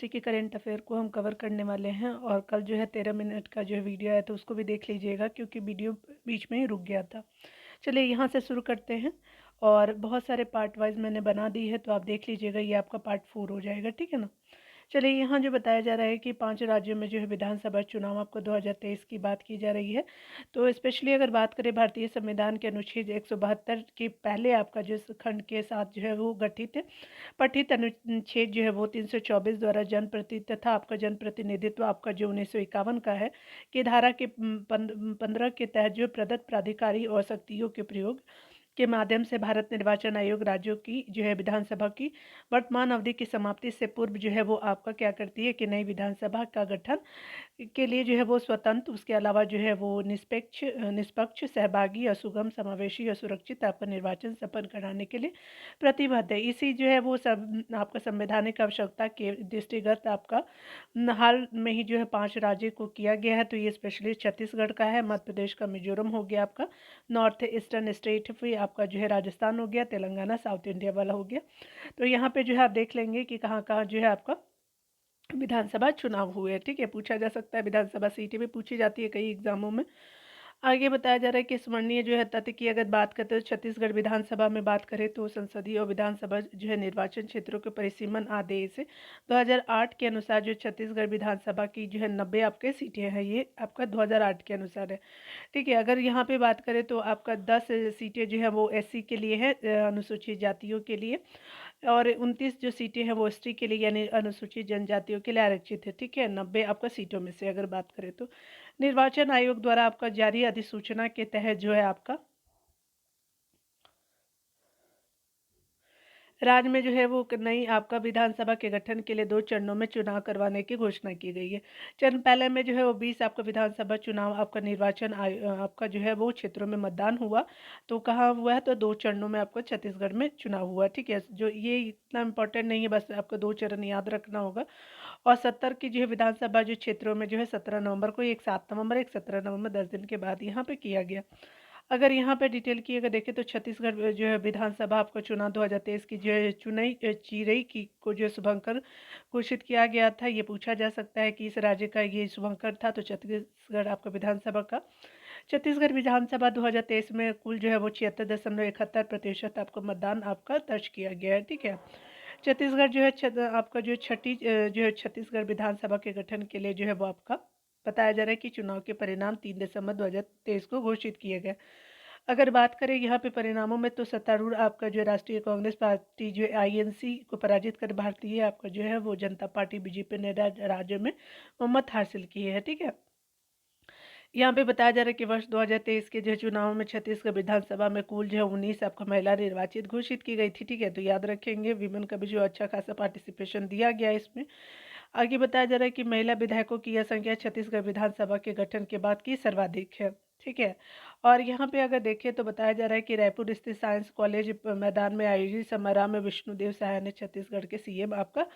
की current affair को हम कवर करने वाले हैं और कल जो है 13 मिनट का जो है वीडियो आया तो उसको भी देख लीजिएगा क्योंकि वीडियो बीच में ही रुक गया था। चलिए यहाँ से शुरू करते हैं और बहुत सारे पार्ट वाइज मैंने बना दी है तो आप देख लीजिएगा, ये आपका पार्ट 4 हो जाएगा, ठीक है ना। चलिए यहाँ जो बताया जा रहा है कि 5 राज्यों में जो है विधानसभा चुनाव आपको 2023 की बात की जा रही है। तो स्पेशली अगर बात करें भारतीय संविधान के अनुच्छेद 172 के पहले आपका जो खंड के साथ जो है वो गठित है पठित अनुच्छेद जो है वो 324 द्वारा जनप्रति तथा आपका जनप्रतिनिधित्व आपका जो 1951 का है कि धारा के 15 के तहत जो प्रदत्त प्राधिकारी और शक्तियों के प्रयोग के माध्यम से भारत निर्वाचन आयोग राज्यों की जो है विधानसभा की वर्तमान अवधि की समाप्ति से पूर्व जो है वो आपका क्या करती है कि नई विधानसभा का गठन के लिए जो है वो स्वतंत्र, उसके अलावा जो है वो निष्पक्ष, सहभागी और सुगम, समावेशी और सुरक्षित आपका निर्वाचन संपन्न कराने के लिए प्रतिबद्ध है। इसी जो है वो सब आपका संवैधानिक आवश्यकता के दृष्टिगत आपका हाल में ही जो है 5 राज्य को किया गया है। तो ये स्पेशली छत्तीसगढ़ का है, मध्य प्रदेश का मिजोरम हो गया, आपका नॉर्थ ईस्टर्न स्टेट भी आपका जो है राजस्थान हो गया, तेलंगाना साउथ इंडिया वाला हो गया। तो यहाँ पे जो है आप देख लेंगे कि कहाँ कहाँ जो है आपका विधानसभा चुनाव हुए, ठीक है। पूछा जा सकता है, विधानसभा सीटें भी पूछी जाती है कई एग्जामों में। आगे बताया जा रहा है कि स्मरणीय जो है तथ्य की अगर बात करते हैं तो छत्तीसगढ़ विधानसभा में बात करें तो संसदीय और विधानसभा जो है निर्वाचन क्षेत्रों के परिसीमन आदेश 2008 के अनुसार जो छत्तीसगढ़ विधानसभा की जो है 90 आपके सीटें हैं, ये आपका 2008 के अनुसार है, ठीक है। अगर यहाँ पे बात करें तो आपका 10 सीटें जो है वो एससी के लिए है, अनुसूचित जातियों के लिए, और 29 जो सीटें हैं वो एसटी के लिए यानी अनुसूचित जनजातियों के लिए आरक्षित है, ठीक है। 90 आपका सीटों में से अगर बात करें तो निर्वाचन आयोग द्वारा आपका जारी अधिसूचना के तहत जो है आपका राज्य में जो है वो नई आपका विधानसभा के गठन के लिए 2 चरणों में चुनाव करवाने की घोषणा की गई है। चरण पहले में जो है वो 20 आपका विधानसभा चुनाव आपका निर्वाचन आपका जो है वो क्षेत्रों में मतदान हुआ। तो कहाँ हुआ है, तो 2 चरणों में आपको छत्तीसगढ़ में चुनाव हुआ, ठीक है। जो ये इतना इम्पोर्टेंट नहीं है, बस आपको 2 चरण याद रखना होगा। और 70 की जो है विधानसभा जो क्षेत्रों में जो है 17 नवंबर को, एक 7 नवंबर, एक 17 नवंबर, 10 दिन के बाद यहाँ पे किया गया। अगर यहाँ पे डिटेल की अगर देखें तो छत्तीसगढ़ जो है विधानसभा आपका चुनाव 2023 की जो है चिरई की को जो शुभंकर घोषित किया गया था। ये पूछा जा सकता है कि इस राज्य का ये शुभंकर था, तो छत्तीसगढ़ आपका विधानसभा का छत्तीसगढ़ विधानसभा 2023 में कुल जो है वो 76.71% आपको मतदान आपका दर्ज किया गया है, ठीक है। छत्तीसगढ़ जो है आपका जो छठी जो है छत्तीसगढ़ विधानसभा के गठन के लिए जो है वो आपका बताया जा रहा है कि चुनाव के परिणाम 3 दिसंबर 2023 को घोषित किए गए। अगर बात करें यहाँ पे परिणामों में तो सत्तारूढ़ आपका जो राष्ट्रीय कांग्रेस पार्टी जो आईएनसी को पराजित कर भारतीय आपका जो है वो जनता पार्टी बीजेपी ने राज्य में बहुमत हासिल की है, ठीक है। यहाँ पे बताया जा रहा है कि वर्ष 2023 के जो चुनाव में छत्तीसगढ़ विधानसभा में कुल जो है 19 आपका महिला निर्वाचित घोषित की गई थी, ठीक है। तो याद रखेंगे वीमेन का भी जो अच्छा खासा पार्टिसिपेशन दिया गया है इसमें। आगे बताया जा रहा है कि महिला विधायकों की यह संख्या छत्तीसगढ़ विधानसभा के गठन के बाद की सर्वाधिक है, ठीक है। और यहाँ पे अगर देखें तो बताया जा रहा है कि रायपुर स्थित साइंस कॉलेज मैदान में आयोजित समारोह में विष्णुदेव सहाय ने छत्तीसगढ़ के सीएम आपका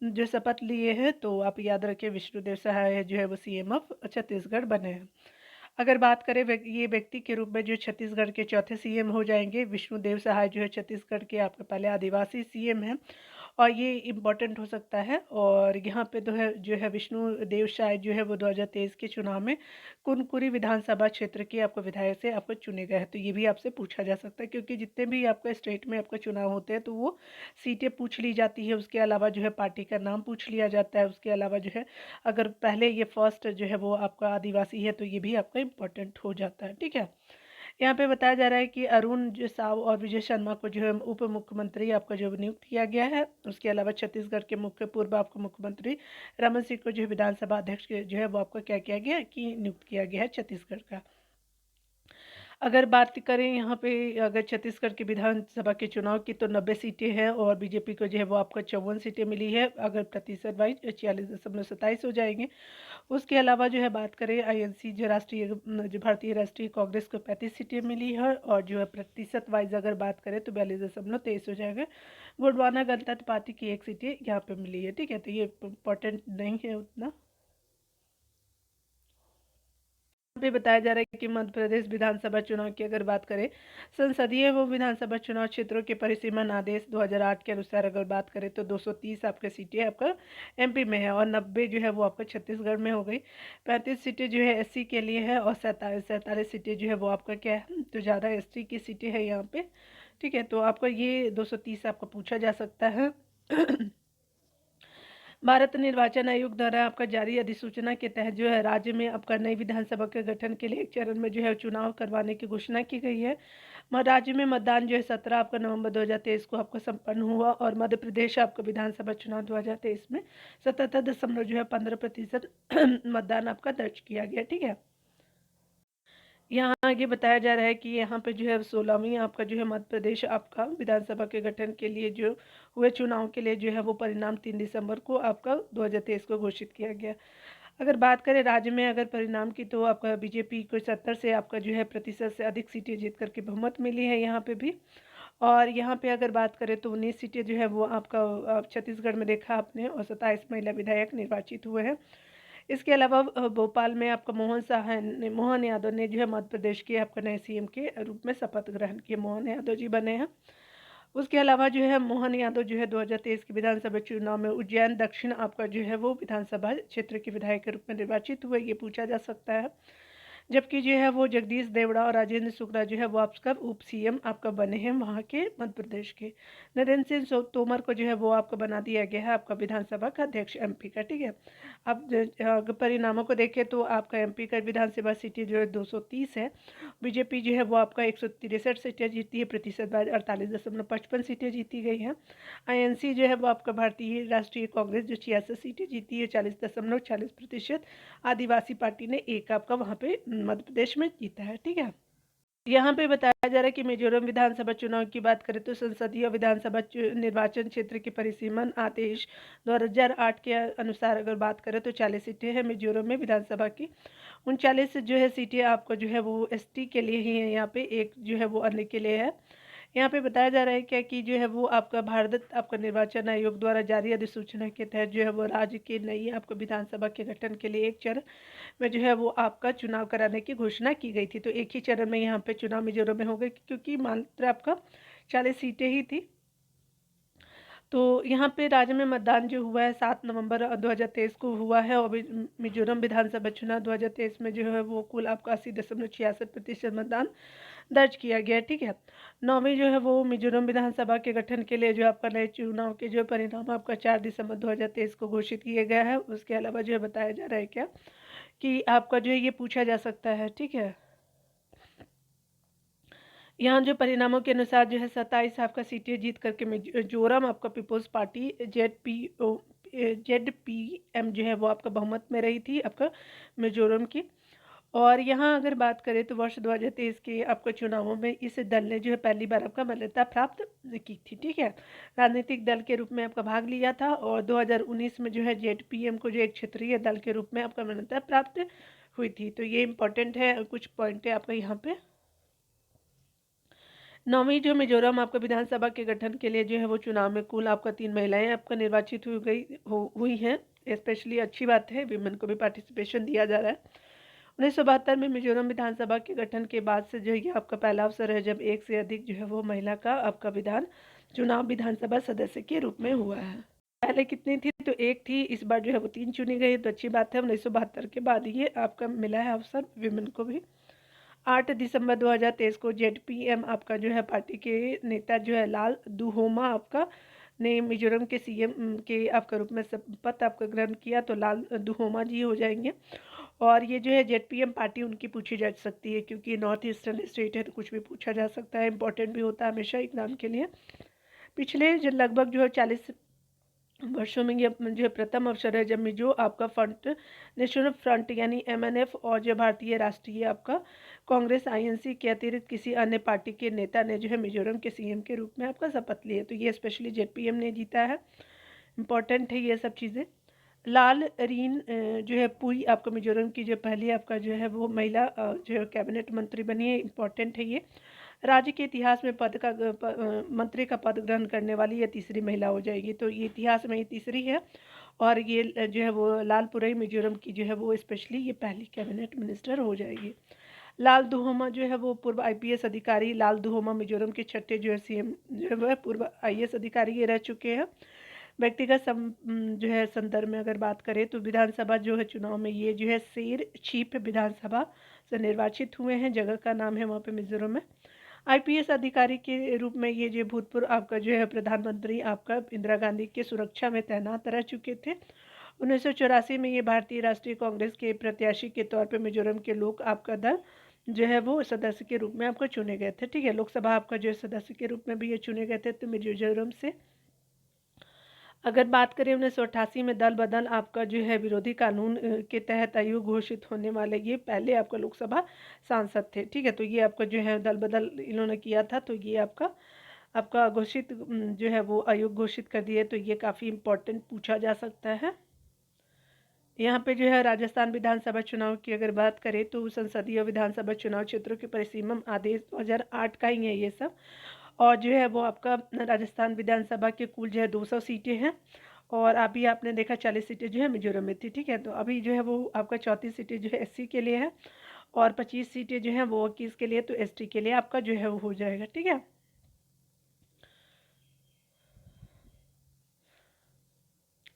जो शपथ लिए हैं। तो आप याद रखें विष्णुदेव सहाय जो है वो सीएम ऑफ छत्तीसगढ़ बने हैं। अगर बात करें ये व्यक्ति के रूप में जो छत्तीसगढ़ के चौथे सीएम हो जाएंगे, विष्णुदेव सहाय जो है छत्तीसगढ़ के आपके पहले आदिवासी सीएम हैं और ये इम्पोर्टेंट हो सकता है। और यहाँ पे जो है विष्णुदेव शायद जो है वो 2023 के चुनाव में कुनकुरी विधानसभा क्षेत्र के आपको विधायक से आपको चुने गए हैं। तो ये भी आपसे पूछा जा सकता है क्योंकि जितने भी आपका स्टेट में आपका चुनाव होते हैं तो वो सीटें पूछ ली जाती है, उसके अलावा जो है पार्टी का नाम पूछ लिया जाता है, उसके अलावा जो है अगर पहले ये फर्स्ट जो है वो आपका आदिवासी है तो ये भी आपका इम्पोर्टेंट हो जाता है, ठीक है। यहाँ पे बताया जा रहा है कि अरुण जो साव और विजय शर्मा को जो है उप मुख्यमंत्री आपका जो नियुक्त किया गया है। उसके अलावा छत्तीसगढ़ के मुख्य पूर्व आपको मुख्यमंत्री रमन सिंह को जो है विधानसभा अध्यक्ष जो है वो आपका क्या किया गया है कि नियुक्त किया गया है छत्तीसगढ़ का। अगर बात करें यहाँ पे अगर छत्तीसगढ़ की विधानसभा के चुनाव की तो 90 सीटें हैं और बीजेपी को जो है वो आपको 54 सीटें मिली है। अगर प्रतिशत वाइज 46.27 हो जाएंगे। उसके अलावा जो है बात करें आईएनसी जो भारतीय राष्ट्रीय कांग्रेस को 35 सीटें मिली है और जो है प्रतिशत वाइज अगर बात करें तो 42.23 हो जाएगा। गोंडवाना गणतंत्र पार्टी की 1 सीटें यहाँ पे मिली है, ठीक है। तो ये इम्पोर्टेंट नहीं है उतना। पे बताया जा रहा है कि मध्य प्रदेश विधानसभा चुनाव की अगर बात करें, संसदीय वो विधानसभा चुनाव क्षेत्रों के परिसीमन आदेश 2008 के अनुसार अगर बात करें तो 230 आपका सीटें आपका एमपी में है और 90 जो है वो आपका छत्तीसगढ़ में हो गई। 35 सीटें जो है एससी के लिए है और 47 सीटें जो है वो आपका क्या है, तो ज़्यादा एसटी की सीटें हैं यहाँ पे। ठीक है, तो आपका ये 230 आपका पूछा जा सकता है। भारत निर्वाचन आयोग द्वारा आपका जारी अधिसूचना के तहत जो है राज्य में आपका नई विधानसभा के गठन के लिए एक चरण में जो है चुनाव करवाने की घोषणा की गई है। राज्य में मतदान जो है 17 आपका नवंबर 2023 को आपका संपन्न हुआ और मध्य प्रदेश आपका विधानसभा चुनाव 2023 में 77 जो है 15% मतदान आपका दर्ज किया गया। ठीक है, यहाँ आगे बताया जा रहा है कि यहाँ पे जो है 16वीं आपका जो है मध्य प्रदेश आपका विधानसभा के गठन के लिए जो हुए चुनाव के लिए जो है वो परिणाम 3 दिसंबर को आपका 2023 को घोषित किया गया। अगर बात करें राज्य में अगर परिणाम की, तो आपका बीजेपी को 70 से आपका जो है प्रतिशत से अधिक सीटें जीत करके बहुमत मिली है यहाँ पे भी। और यहाँ पे अगर बात करें तो 19 सीटें जो है वो आपका छत्तीसगढ़ में देखा आपने और 27 महिला विधायक निर्वाचित हुए हैं। इसके अलावा भोपाल में आपका मोहन यादव ने जो है मध्य प्रदेश के आपका नए सीएम के रूप में शपथ ग्रहण किए। मोहन यादव जी बने हैं। उसके अलावा जो है मोहन यादव जो है 2023 के विधानसभा चुनाव में उज्जैन दक्षिण आपका जो है वो विधानसभा क्षेत्र के विधायक के रूप में निर्वाचित हुए, ये पूछा जा सकता है। जबकि जो है वो जगदीश देवड़ा और राजेंद्र शुक्ला जो है वो आपका उप सीएम आपका बने हैं वहाँ के मध्य प्रदेश के। नरेंद्र सिंह तोमर को जो है वो आपका बना दिया गया है आपका विधानसभा का अध्यक्ष एमपी का। ठीक है, अब परिणामों को देखें तो आपका एमपी का विधानसभा सीटें जो है 230 है। बीजेपी जो है वो आपका 163 सीटें जीती है, प्रतिशत 48.55 सीटें जीती गई हैं। आईएनसी जो है वो आपका भारतीय राष्ट्रीय कांग्रेस जो 66 सीटें जीती है, 40.40%। आदिवासी पार्टी ने एक आपका वहाँ पे मध्य प्रदेश में जीता है। ठीक है, यहाँ पे बताया जा रहा है कि मिजोरम विधानसभा चुनाव की बात करें तो संसदीय विधानसभा निर्वाचन क्षेत्र के परिसीमन आदेश 2008 के अनुसार अगर बात करें तो 40 सीटें हैं मिजोरम में विधानसभा की। 39 जो है सीटें आपको जो है वो एसटी के लिए ही है, यहाँ पे एक जो है वो अन्य के लिए है। यहाँ पे बताया जा रहा है क्या कि जो है वो आपका भारत आपका निर्वाचन आयोग द्वारा जारी अधिसूचना के तहत जो है वो राज्य की नई आपको विधानसभा के गठन के लिए एक चरण में जो है वो आपका चुनाव कराने की घोषणा की गई थी। तो एक ही चरण में यहाँ पे चुनाव मिजोरम में हो गए क्योंकि मात्र आपका 40 सीटें ही थी। तो यहाँ पे राज्य में मतदान जो हुआ है 7 नवंबर 2023 को हुआ है और मिजोरम विधानसभा चुनाव 2023 में जो है वो कुल आपका 80.66% मतदान दर्ज किया गया। ठीक है, 9वीं जो है वो मिजोरम विधानसभा के गठन के लिए जो आपका नए चुनाव के जो परिणाम आपका 4 दिसंबर 2023 को घोषित किया गया है। उसके अलावा जो है बताया जा रहा है क्या कि आपका जो है ये पूछा जा सकता है। ठीक है, यहाँ जो परिणामों के अनुसार जो है 27 आपका सीटें जीत करके मिजोरम आपका पीपुल्स पार्टी जेडपीएम जो है वो आपका बहुमत में रही थी आपका मिजोरम की। और यहाँ अगर बात करें तो वर्ष 2023 के आपका चुनावों में इस दल ने जो है पहली बार आपका मान्यता प्राप्त की थी। ठीक है, राजनीतिक दल के रूप में आपका भाग लिया था और 2019 में जो है जेडपीएम को जो एक क्षेत्रीय दल के रूप में आपका मान्यता प्राप्त हुई थी। तो ये इंपॉर्टेंट है, कुछ पॉइंट है आपका यहाँ पे। 9वीं जो मिजोरम आपका विधानसभा के गठन के लिए जो है वो चुनाव में कुल आपका 3 महिलाएं आपका निर्वाचित हुई हैं। स्पेशली अच्छी बात है, विमेन को भी पार्टिसिपेशन दिया जा रहा है। 1972 में मिजोरम विधानसभा के गठन के बाद से जो ये आपका पहला अवसर है जब एक से अधिक जो है वो महिला का आपका चुनाव विधानसभा सदस्य के रूप में हुआ है। पहले कितनी थी, तो एक थी, इस बार जो है वो 3 चुनी गई, तो अच्छी बात है। 1972 के बाद ये आपका मिला है अवसर विमेन को भी। 8 दिसंबर 2023 को जेडपीएम आपका जो है पार्टी के नेता जो है लाल दुहोमा आपका ने मिजोरम के सीएम के आपका रूप में शपथ आपका ग्रहण किया। तो लाल दुहोमा जी हो जाएंगे और ये जो है जेडपीएम पार्टी उनकी पूछी जा सकती है क्योंकि नॉर्थ ईस्टर्न स्टेट है तो कुछ भी पूछा जा सकता है, इंपॉर्टेंट भी होता है हमेशा एग्जाम के लिए। पिछले जो लगभग जो है 40 वर्षों में ये जो प्रथम अवसर है जब मिजो आपका फ्रंट नेशनल फ्रंट यानी एमएनएफ और जो भारतीय राष्ट्रीय आपका कांग्रेस आईएनसी के अतिरिक्त किसी अन्य पार्टी के नेता ने जो है मिजोरम के सीएम के रूप में आपका शपथ लिया। तो ये स्पेशली जेडपीएम ने जीता है, इम्पॉर्टेंट है ये सब चीज़ें। लाल रीन जो है पुई आपका मिजोरम की जो पहली आपका जो है वो महिला जो है कैबिनेट मंत्री बनी है, इम्पॉर्टेंट है ये। राज्य के इतिहास में मंत्री का पद ग्रहण करने वाली ये तीसरी महिला हो जाएगी, तो ये इतिहास में ये तीसरी है। और ये जो है वो लालपुरई मिजोरम की जो है वो स्पेशली ये पहली कैबिनेट मिनिस्टर हो जाएगी। लाल दुहोमा जो है वो पूर्व आईपीएस अधिकारी, लाल दुहोमा मिजोरम के छठे जो है सीएम जो है वह पूर्व आईएएस अधिकारी ये रह चुके हैं। व्यक्तिगत जो है संदर्भ में अगर बात करें तो विधानसभा जो है चुनाव में ये जो है शेर चीफ विधानसभा से निर्वाचित हुए हैं। जगह का नाम है वहाँ पे मिजोरम में। आईपीएस अधिकारी के रूप में ये जो भूतपूर्व आपका जो है प्रधानमंत्री आपका इंदिरा गांधी के सुरक्षा में तैनात रह चुके थे। 1984 में ये भारतीय राष्ट्रीय कांग्रेस के प्रत्याशी के तौर पर मिजोरम के लोक आपका दल जो है वो सदस्य के रूप में आपको चुने गए थे। ठीक है, लोकसभा आपका जो है सदस्य के रूप में भी ये चुने गए थे। तो मिजोरम से अगर बात करें 1988 में दल बदल आपका जो है विरोधी कानून के तहत अयोग्य घोषित होने वाले ये पहले आपका लोकसभा सांसद थे। ठीक है, तो ये आपका जो है दल बदल इन्होंने किया था, तो ये आपका आपका घोषित जो है वो अयोग्य घोषित कर दिए। तो ये काफ़ी इम्पोर्टेंट पूछा जा सकता है। यहाँ पे जो है राजस्थान विधानसभा चुनाव की अगर बात करें तो संसदीय विधानसभा चुनाव क्षेत्रों के परिसीमन आदेश 2008 का ही है ये सब। और जो है वो आपका राजस्थान विधानसभा के कुल जो है 200 सीटें हैं। और अभी आपने देखा 40 सीटें जो है मिजोरम में थी। ठीक है, तो अभी जो है वो आपका 34 सीटें जो है एससी के लिए है और 25 सीटें जो हैं वो 21 के लिए, तो एसटी के लिए आपका जो है वो हो जाएगा। ठीक है,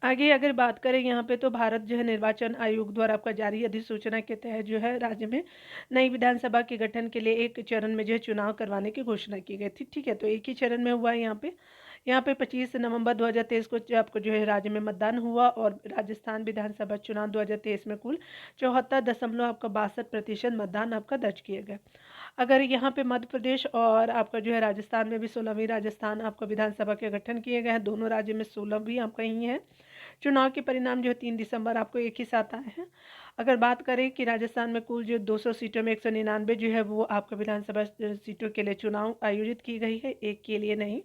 आगे अगर बात करें यहाँ पे तो भारत जो है निर्वाचन आयोग द्वारा आपका जारी अधिसूचना के तहत जो है राज्य में नई विधानसभा के गठन के लिए एक चरण में जो है चुनाव करवाने की घोषणा की गई थी। ठीक है, तो एक ही चरण में हुआ है यहाँ पे 25 नवंबर 2023 को आपको जो है राज्य में मतदान हुआ। और राजस्थान विधानसभा चुनाव 2023 में कुल 74.62% मतदान आपका दर्ज किए गए। अगर यहाँ पे मध्य प्रदेश और आपका जो है राजस्थान में भी 16वीं राजस्थान आपका विधानसभा के गठन किए गए हैं। दोनों राज्य में 16वीं आपका ही है। चुनाव के परिणाम जो है 3 दिसंबर आपको एक ही साथ आए हैं। अगर बात करें कि राजस्थान में कुल जो 200 सीटों में 199 जो है वो आपका विधानसभा सीटों के लिए चुनाव आयोजित की गई है, एक के लिए नहीं।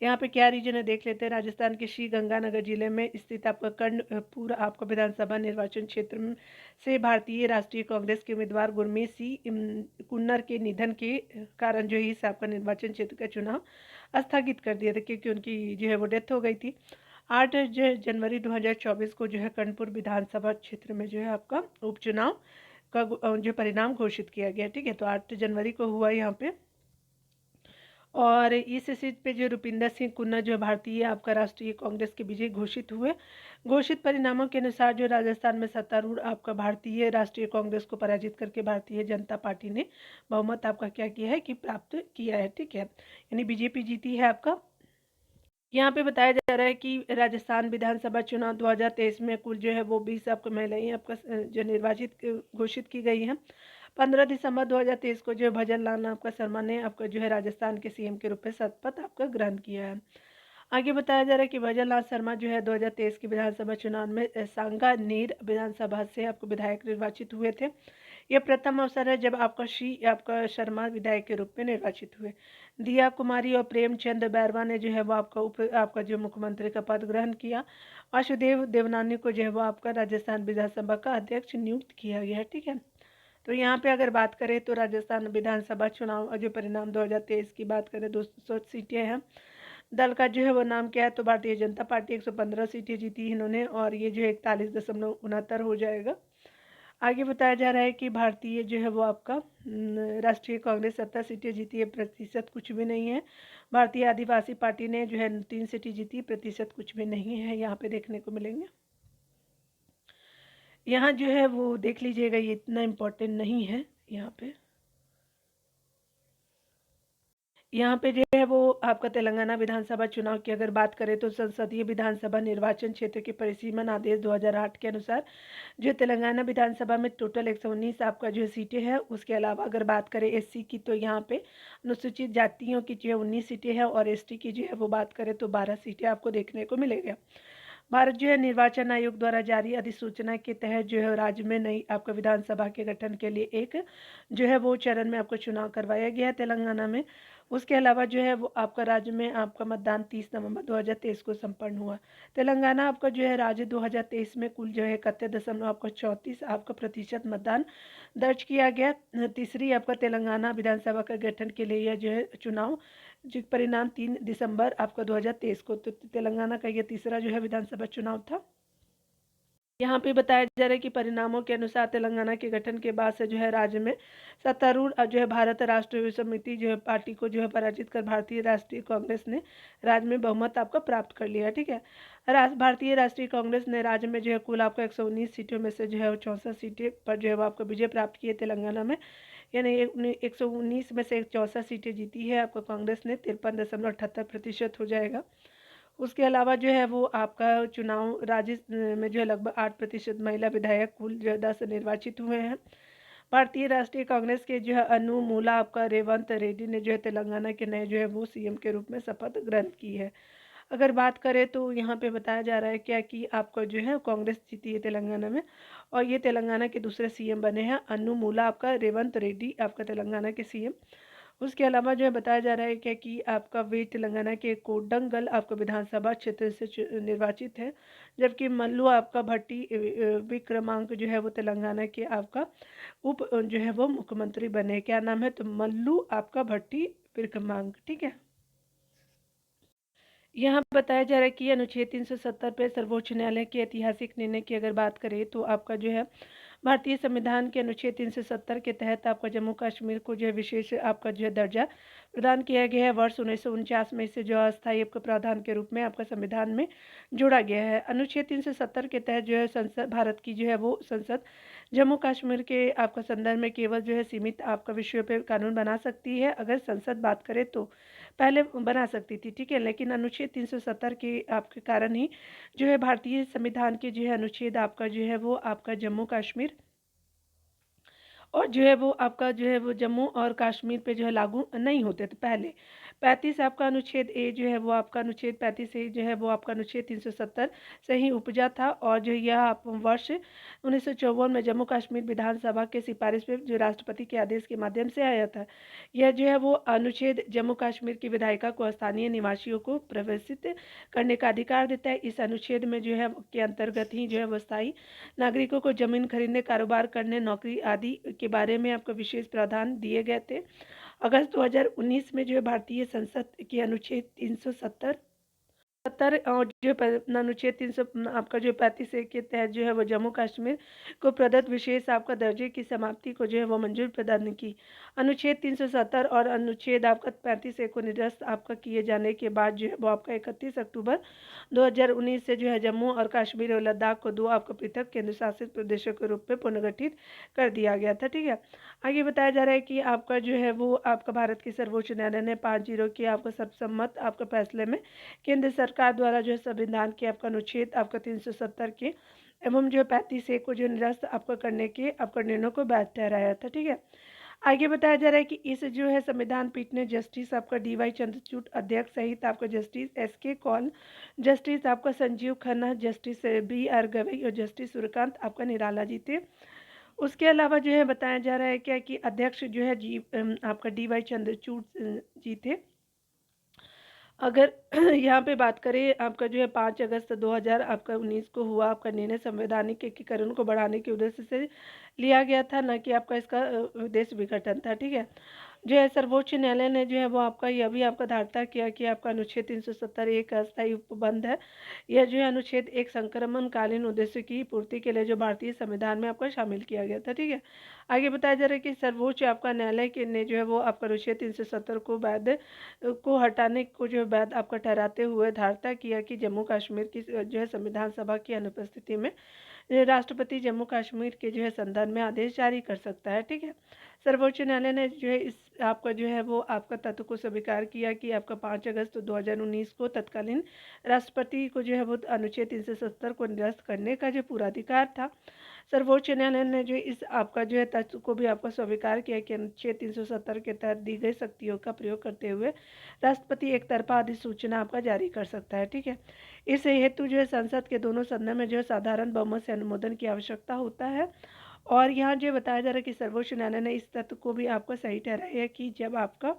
यहाँ पे क्या रीजन है देख लेते हैं। राजस्थान के श्री गंगानगर जिले में स्थित आपका कर्णपुर आपका विधानसभा निर्वाचन क्षेत्र से भारतीय राष्ट्रीय कांग्रेस के उम्मीदवार गुरमीत सिंह कुन्नर के निधन के कारण जो है इस आपका निर्वाचन क्षेत्र का चुनाव स्थगित कर दिया था, क्योंकि उनकी जो है वो डेथ हो गई थी। 8 जनवरी 2024 को जो है कर्णपुर विधानसभा क्षेत्र में जो है आपका उपचुनाव का जो परिणाम घोषित किया गया। ठीक है, तो 8 जनवरी को हुआ यहाँ पे। और इस सीट पे जो रुपिंदर सिंह कुन्नर जो भारतीय आपका राष्ट्रीय कांग्रेस के विजयी घोषित हुए। घोषित परिणामों के अनुसार जो राजस्थान में सत्तारूढ़ आपका भारतीय राष्ट्रीय कांग्रेस को पराजित करके भारतीय जनता पार्टी ने बहुमत आपका क्या किया है कि प्राप्त किया है। ठीक है, यानी बीजेपी जीती है आपका। यहाँ पे बताया जा रहा है कि राजस्थान विधानसभा चुनाव 2023 में कुल जो है वो 20 आपको महिलाएं आपका जो निर्वाचित घोषित की गई हैं। 15 दिसंबर 2023 को जो है भजन लाल आपका शर्मा ने आपका जो है राजस्थान के सीएम के रूप में शपथ आपका ग्रहण किया है। आगे बताया जा रहा है कि भजन लाल शर्मा जो है 2023 के विधानसभा चुनाव में सांगानेर विधानसभा से आपको विधायक निर्वाचित हुए थे। यह प्रथम अवसर है जब आपका शर्मा विधायक के रूप में निर्वाचित हुए। दिया कुमारी और प्रेमचंद बैरवा ने जो है वो आपका जो मुख्यमंत्री का पद ग्रहण किया। वासुदेव देवनानी को जो है वो आपका राजस्थान विधानसभा का अध्यक्ष नियुक्त किया गया है। ठीक है, तो यहाँ पे अगर बात करें तो राजस्थान विधानसभा चुनाव जो परिणाम 2023 की बात करें 200 सीटें हैं। दल का जो है वो नाम क्या है तो भारतीय जनता पार्टी 115 सीटें जीती इन्होंने और ये जो है 41.69 हो जाएगा। आगे बताया जा रहा है कि भारतीय जो है वो आपका राष्ट्रीय कांग्रेस 70 सीटें जीती है, प्रतिशत कुछ भी नहीं है। भारतीय आदिवासी पार्टी ने जो है 3 सीटें जीती, प्रतिशत कुछ भी नहीं है यहाँ पे देखने को मिलेंगे। यहाँ जो है वो देख लीजिएगा, ये इतना इम्पोर्टेंट नहीं है। यहाँ पे जो है वो आपका तेलंगाना विधानसभा चुनाव की अगर बात करें तो संसदीय विधानसभा निर्वाचन क्षेत्र के परिसीमन आदेश 2008 के अनुसार जो तेलंगाना विधानसभा में टोटल 119 आपका जो सीटें हैं। उसके अलावा अगर बात करें एससी की तो यहाँ पे अनुसूचित जातियों की जो है 19 सीटें हैं और एसटी की जो है वो बात करें तो 12 सीटें आपको देखने को मिलेगा। भारत जो है निर्वाचन आयोग द्वारा जारी अधिसूचना के तहत जो है राज्य में नई आपका विधानसभा के गठन के लिए एक जो है वो चरण में आपको चुनाव करवाया गया है तेलंगाना में। उसके अलावा जो है वो आपका राज्य में आपका मतदान 30 नवंबर 2023 को संपन्न हुआ। तेलंगाना आपका जो है राज्य 2023 में कुल जो है 31.34 आपका प्रतिशत मतदान दर्ज किया गया। तीसरी आपका तेलंगाना विधानसभा का गठन के लिए यह जो है चुनाव जो परिणाम 3 दिसंबर आपका 2023 को, तो तेलंगाना का यह तीसरा जो है विधानसभा चुनाव था। यहाँ पे बताया जा रहा है कि परिणामों के अनुसार तेलंगाना के गठन के बाद से जो है राज्य में सत्तारूढ़ जो है भारत राष्ट्रीय समिति जो है पार्टी को जो है पराजित कर भारतीय राष्ट्रीय कांग्रेस ने राज्य में बहुमत आपका प्राप्त कर लिया। ठीक है, भारतीय राष्ट्रीय कांग्रेस ने राज्य में जो है कुल आपको 119 सीटों में से जो है 64 सीटें पर जो है वो आपको विजय प्राप्त की है तेलंगाना में, यानी 119 में से 64 सीटें जीती है आपको कांग्रेस ने, 53.78% हो जाएगा। उसके अलावा जो है वो आपका चुनाव राज्य में जो है लगभग 8% महिला विधायक कुल जो है 10 निर्वाचित हुए हैं। भारतीय राष्ट्रीय कांग्रेस के जो है अनुमूला आपका रेवंत रेड्डी ने जो है तेलंगाना के नए जो है वो सीएम के रूप में शपथ ग्रहण की है। अगर बात करें तो यहाँ पे बताया जा रहा है क्या कि आपका जो है कांग्रेस जीती है तेलंगाना में, और ये तेलंगाना के दूसरे सीएम बने हैं अनुमूला आपका रेवंत रेड्डी आपका तेलंगाना के सीएम। उसके अलावा जो है बताया जा रहा है क्या कि आपका वे तेलंगाना के कोडंगल आपका विधानसभा क्षेत्र से निर्वाचित है, जबकि मल्लू आपका भट्टी विक्रमांक जो है वो तेलंगाना के आपका उप जो है वो मुख्यमंत्री बने। क्या नाम है? तो मल्लू आपका भट्टी विक्रमांक। ठीक है, यहाँ बताया जा रहा है कि अनुच्छेद 370 पे सर्वोच्च न्यायालय के ऐतिहासिक निर्णय की अगर बात करें तो आपका जो है भारतीय संविधान के अनुच्छेद 370 के तहत आपका जम्मू कश्मीर को जो है विशेष आपका जो है दर्जा प्रदान किया गया है। वर्ष 1949 में इसे जो अस्थायी आपका प्रावधान के रूप में आपका संविधान में जोड़ा गया है। अनुच्छेद 370 के तहत जो है संसद भारत की जो है वो संसद जम्मू कश्मीर के आपका संदर्भ में केवल जो है सीमित आपका विषयों पर कानून बना सकती है। अगर संसद बात करे तो पहले बना सकती थी, ठीक है, लेकिन अनुच्छेद 370 के आपके कारण ही जो है भारतीय संविधान के जो है अनुच्छेद आपका जो है वो आपका जम्मू कश्मीर और जो है वो आपका जो है वो जम्मू और कश्मीर पे जो है लागू नहीं होते थे पहले। 35 आपका अनुच्छेद ए जो है वो आपका अनुच्छेद 35 ए जो है वो आपका अनुच्छेद 370 से ही उपजा था, और जो यह आप वर्ष 1954 में जम्मू कश्मीर विधानसभा के सिफारिश पे जो राष्ट्रपति के आदेश के माध्यम से आया था। यह जो है वो अनुच्छेद जम्मू कश्मीर की विधायिका को स्थानीय निवासियों को प्रवेशित करने का अधिकार देता है। इस अनुच्छेद में जो है के अंतर्गत ही जो है वो स्थायी नागरिकों को जमीन खरीदने, कारोबार करने, नौकरी आदि के बारे में आपको विशेष प्रावधान दिए गए थे। अगस्त 2019 में जो है भारतीय संसद के अनुच्छेद 370 और जो अनुच्छेद 300 आपका जो 35 ए के तहत जो है वो जम्मू कश्मीर को प्रदत्त विशेष आपका दर्जे की समाप्ति को जो है वो मंजूर प्रदान की। अनुच्छेद 370 और अनुच्छेद आपका 35 ए को निरस्त आपका किए जाने के बाद जो है वो आपका 31 अक्टूबर 2019 से जो है जम्मू और कश्मीर और लद्दाख को दो आपको पृथक केंद्र शासित प्रदेशों के रूप में पुनर्गठित कर दिया गया था। ठीक है, आगे बताया जा रहा है कि आपका जो है वो आपका भारत के सर्वोच्च न्यायालय ने 5-0 के आपका सर्वसम्मत आपका फैसले में केंद्र सरकार द्वारा जो है संविधान के आपका अनुच्छेद आपका 370 के एवं जो 35 ए को जो निरस्त आपका करने के आपका निर्णय को वैध ठहराया था। ठीक है, आगे बताया जा रहा है कि इस जो है संविधान पीठ ने जस्टिस आपका DY चंद्रचूड़ अध्यक्ष सहित आपका जस्टिस SK कौल, जस्टिस आपका संजीव खन्ना, जस्टिस BR गवई और जस्टिस सूर्यकांत आपका निराला जीते। उसके अलावा जो है बताया जा रहा है क्या कि अध्यक्ष जो है आपका DY चंद्रचूड़ जी थे। अगर यहाँ पे बात करें आपका जो है 5 अगस्त 2000 आपका 19 को हुआ आपका निर्णय संवैधानिक एकीकरण को बढ़ाने के उद्देश्य से लिया गया था, न कि आपका इसका उद्देश्य विघटन था। ठीक है, जो है सर्वोच्च न्यायालय ने जो है वो आपका यह भी आपका धारता किया कि आपका अनुच्छेद 370 एक अस्थायी उपबंध है। यह जो है अनुच्छेद एक संक्रमणकालीन उद्देश्य की पूर्ति के लिए जो भारतीय संविधान में आपका शामिल किया गया था। ठीक है, आगे बताया जा रहा है कि सर्वोच्च आपका न्यायालय के ने जो है वो आपका अनुच्छेद 370 को वैध को हटाने को जो वैध आपका ठहराते हुए धारता किया कि जम्मू कश्मीर की जो है संविधान सभा की अनुपस्थिति में राष्ट्रपति जम्मू कश्मीर के जो है संदर्भ में आदेश जारी कर सकता है। ठीक है, सर्वोच्च न्यायालय ने जो है इस आपका जो है वो आपका तथ्य को स्वीकार किया कि आपका 5 अगस्त 2019 को तत्कालीन राष्ट्रपति को जो है वो अनुच्छेद 370 को निरस्त करने का जो पूरा अधिकार था। सर्वोच्च न्यायालय ने जो इस आपका जो है तथ्य को भी आपको स्वीकार किया कि अनुच्छेद 370 के तहत दी गई शक्तियों का प्रयोग करते हुए राष्ट्रपति एक तरफा अधिसूचना आपका जारी कर सकता है। ठीक है, इस हेतु जो है संसद के दोनों सदनों में जो है साधारण बहुमत से अनुमोदन की आवश्यकता होता है। और यहाँ जो बताया जा रहा है कि सर्वोच्च न्यायालय ने इस तथ्य को भी आपको सही ठहराया है कि जब आपका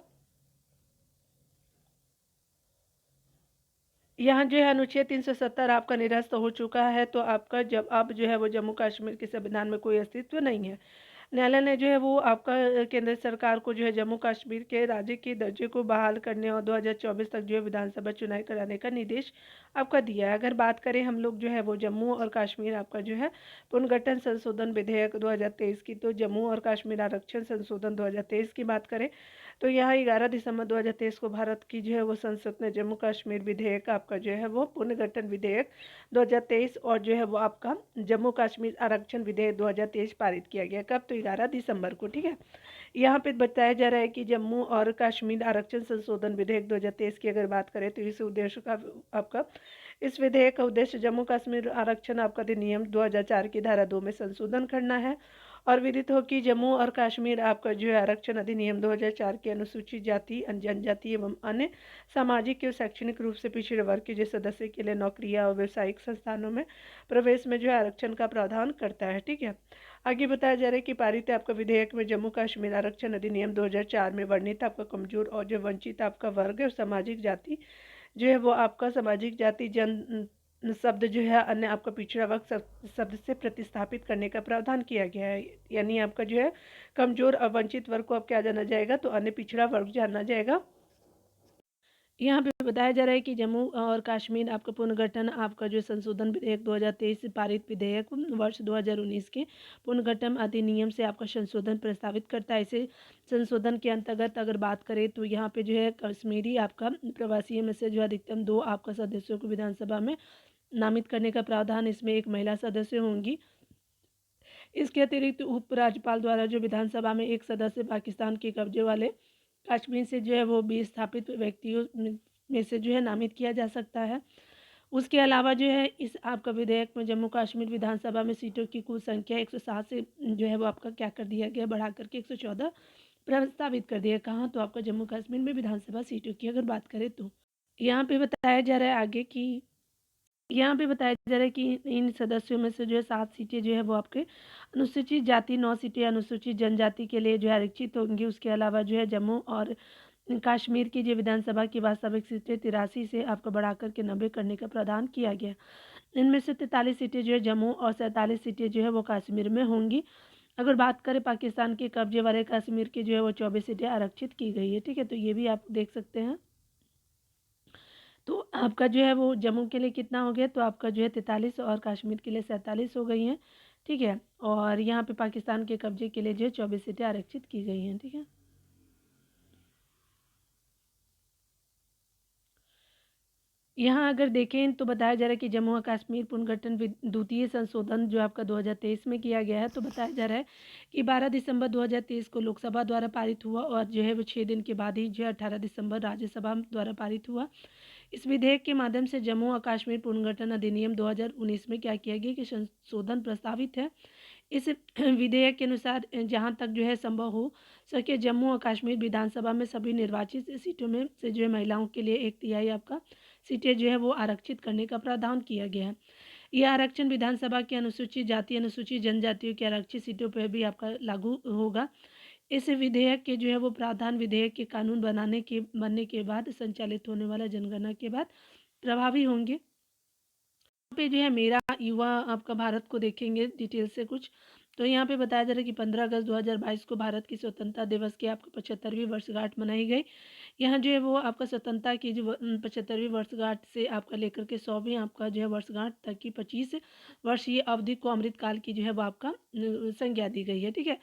यहाँ जो है अनुच्छेद 370 आपका निरस्त हो चुका है तो आपका जब अब जो है वो जम्मू कश्मीर के संविधान में कोई अस्तित्व नहीं है। न्यायालय ने जो है वो आपका केंद्र सरकार को जो है जम्मू कश्मीर के राज्य के दर्जे को बहाल करने और 2024 तक जो है विधानसभा चुनाव कराने का निर्देश आपका दिया है। अगर बात करें हम लोग जो है वो जम्मू और कश्मीर आपका जो है पुनर्गठन संशोधन विधेयक 2023 की, तो जम्मू और कश्मीर आरक्षण संशोधन 2023 की बात करें तो यहाँ 11 दिसंबर 2023 को भारत की जो है वो संसद ने जम्मू कश्मीर विधेयक आपका जो है वो पुनर्गठन विधेयक 2023 और जो है वो आपका जम्मू कश्मीर आरक्षण विधेयक 2023 पारित किया गया। कब? तो 11 दिसंबर को। ठीक है, यहाँ पे बताया जा रहा है कि जम्मू और कश्मीर आरक्षण संशोधन विधेयक 2023 की अगर बात करें तो इस उद्देश्य का आपका इस विधेयक का उद्देश्य जम्मू कश्मीर आरक्षण आपका अधिनियम 2004 की धारा 2 में संशोधन करना है और विदित हो कि जम्मू और कश्मीर आपका जो है आरक्षण अधिनियम 2004 के अनुसूचित जाति, जनजाति एवं अन्य सामाजिक एवं शैक्षणिक रूप से पिछड़े वर्ग के जो सदस्य के लिए नौकरियां और व्यावसायिक संस्थानों में प्रवेश में जो है आरक्षण का प्रावधान करता है। ठीक है, आगे बताया जा रहा है कि पारित आपका विधेयक में जम्मू कश्मीर आरक्षण अधिनियम 2004 में वर्णित आपका कमजोर और जो वंचित आपका वर्ग और सामाजिक जाति जो है वो आपका सामाजिक जाति जन शब्द जो है अन्य आपका पिछड़ा वर्ग शब्द से प्रतिस्थापित करने का प्रावधान किया गया है। यानी आपका जो है कमजोर और वंचित वर्ग को अब क्या जाना जाएगा? तो अन्य पिछड़ा वर्ग जाना जाएगा। यहाँ पे बताया जा रहा है कि जम्मू और कश्मीर आपका पुनर्गठन आपका जो संशोधन विधेयक 2023 से पारित विधेयक वर्ष 2019 के पुनर्गठन अधिनियम से आपका संशोधन प्रस्तावित करता है। इसे संशोधन के अंतर्गत अगर बात करें तो यहाँ पे जो है कश्मीरी आपका प्रवासियों में से जो अधिकतम 2 आपका सदस्यों को विधानसभा में नामित करने का प्रावधान, इसमें एक महिला सदस्य होंगी। इसके अतिरिक्त उपराज्यपाल द्वारा जो विधानसभा में एक सदस्य पाकिस्तान के कब्जे वाले कश्मीर से जो है वो विस्थापित व्यक्तियों में से जो है नामित किया जा सकता है। उसके अलावा जो है इस आपका विधेयक में जम्मू कश्मीर विधानसभा में सीटों की कुल संख्या 107 से जो है वो आपका क्या कर दिया गया, बढ़ा करके 114 प्रस्तावित कर दिया। कहाँ? तो आपका जम्मू कश्मीर में विधानसभा सीटों की अगर बात करें तो यहाँ पे बताया जा रहा है आगे कि यहाँ पे बताया जा रहा है कि इन सदस्यों में से जो है 7 सीटें जो है वो आपके अनुसूचित जाति, 9 सीटें अनुसूचित जनजाति के लिए जो है आरक्षित होंगी। उसके अलावा जो है जम्मू और कश्मीर की जो विधानसभा की वास्तविक सीटें 83 से आपको बढ़ाकर के 90 करने का प्रावधान किया गया। इनमें से 43 सीटें जो है जम्मू और 47 सीटें जो है वो कश्मीर में होंगी। अगर बात करें पाकिस्तान के कब्जे वाले कश्मीर की जो है वो 24 सीटें आरक्षित की गई है। ठीक है, तो ये भी आप देख सकते हैं। तो आपका जो है वो जम्मू के लिए कितना हो गया? तो आपका जो है 43 और कश्मीर के लिए 47 हो गई हैं। ठीक है, और यहाँ पे पाकिस्तान के कब्जे के लिए जो है 24 सीटें आरक्षित की गई हैं। ठीक है, यहाँ अगर देखें तो बताया जा रहा है कि जम्मू और कश्मीर पुनर्गठन द्वितीय संशोधन जो आपका 2023 में किया गया है, तो बताया जा रहा है कि 12 दिसंबर 2023 को लोकसभा द्वारा पारित हुआ और जो है वो 6 दिन के बाद ही जो है 18 दिसंबर राज्यसभा द्वारा पारित हुआ। इस विधेयक के माध्यम से जम्मू और कश्मीर पुनर्गठन अधिनियम 2019 में क्या किया गया कि संशोधन प्रस्तावित है। इस विधेयक के अनुसार जहां तक जो है संभव हो सके जम्मू और कश्मीर विधानसभा में सभी निर्वाचित सीटों में से जो है महिलाओं के लिए 1/3 आपका सीटें जो है वो आरक्षित करने का प्रावधान किया गया है। यह आरक्षण विधानसभा की अनुसूचित जाति, अनुसूचित जनजातियों की आरक्षित सीटों पर भी आपका लागू होगा। इस विधेयक के जो है वो प्रावधान विधेयक के कानून बनने के बाद संचालित होने वाला जनगणना के बाद प्रभावी होंगे। यहाँ पे जो है मेरा युवा आपका भारत को देखेंगे डिटेल से कुछ, तो यहाँ पे बताया जा रहा है कि 15 अगस्त 2022 को भारत की स्वतंत्रता दिवस की आपको 75वीं वर्षगांठ मनाई गई। यहाँ जो है वो आपका स्वतंत्रता की जो 75वीं वर्षगांठ से आपका लेकर के 100वीं आपका जो है वर्षगांठ तक की 25 वर्षीय अवधि को अमृतकाल की जो है वो आपका संज्ञा दी गई है। ठीक है,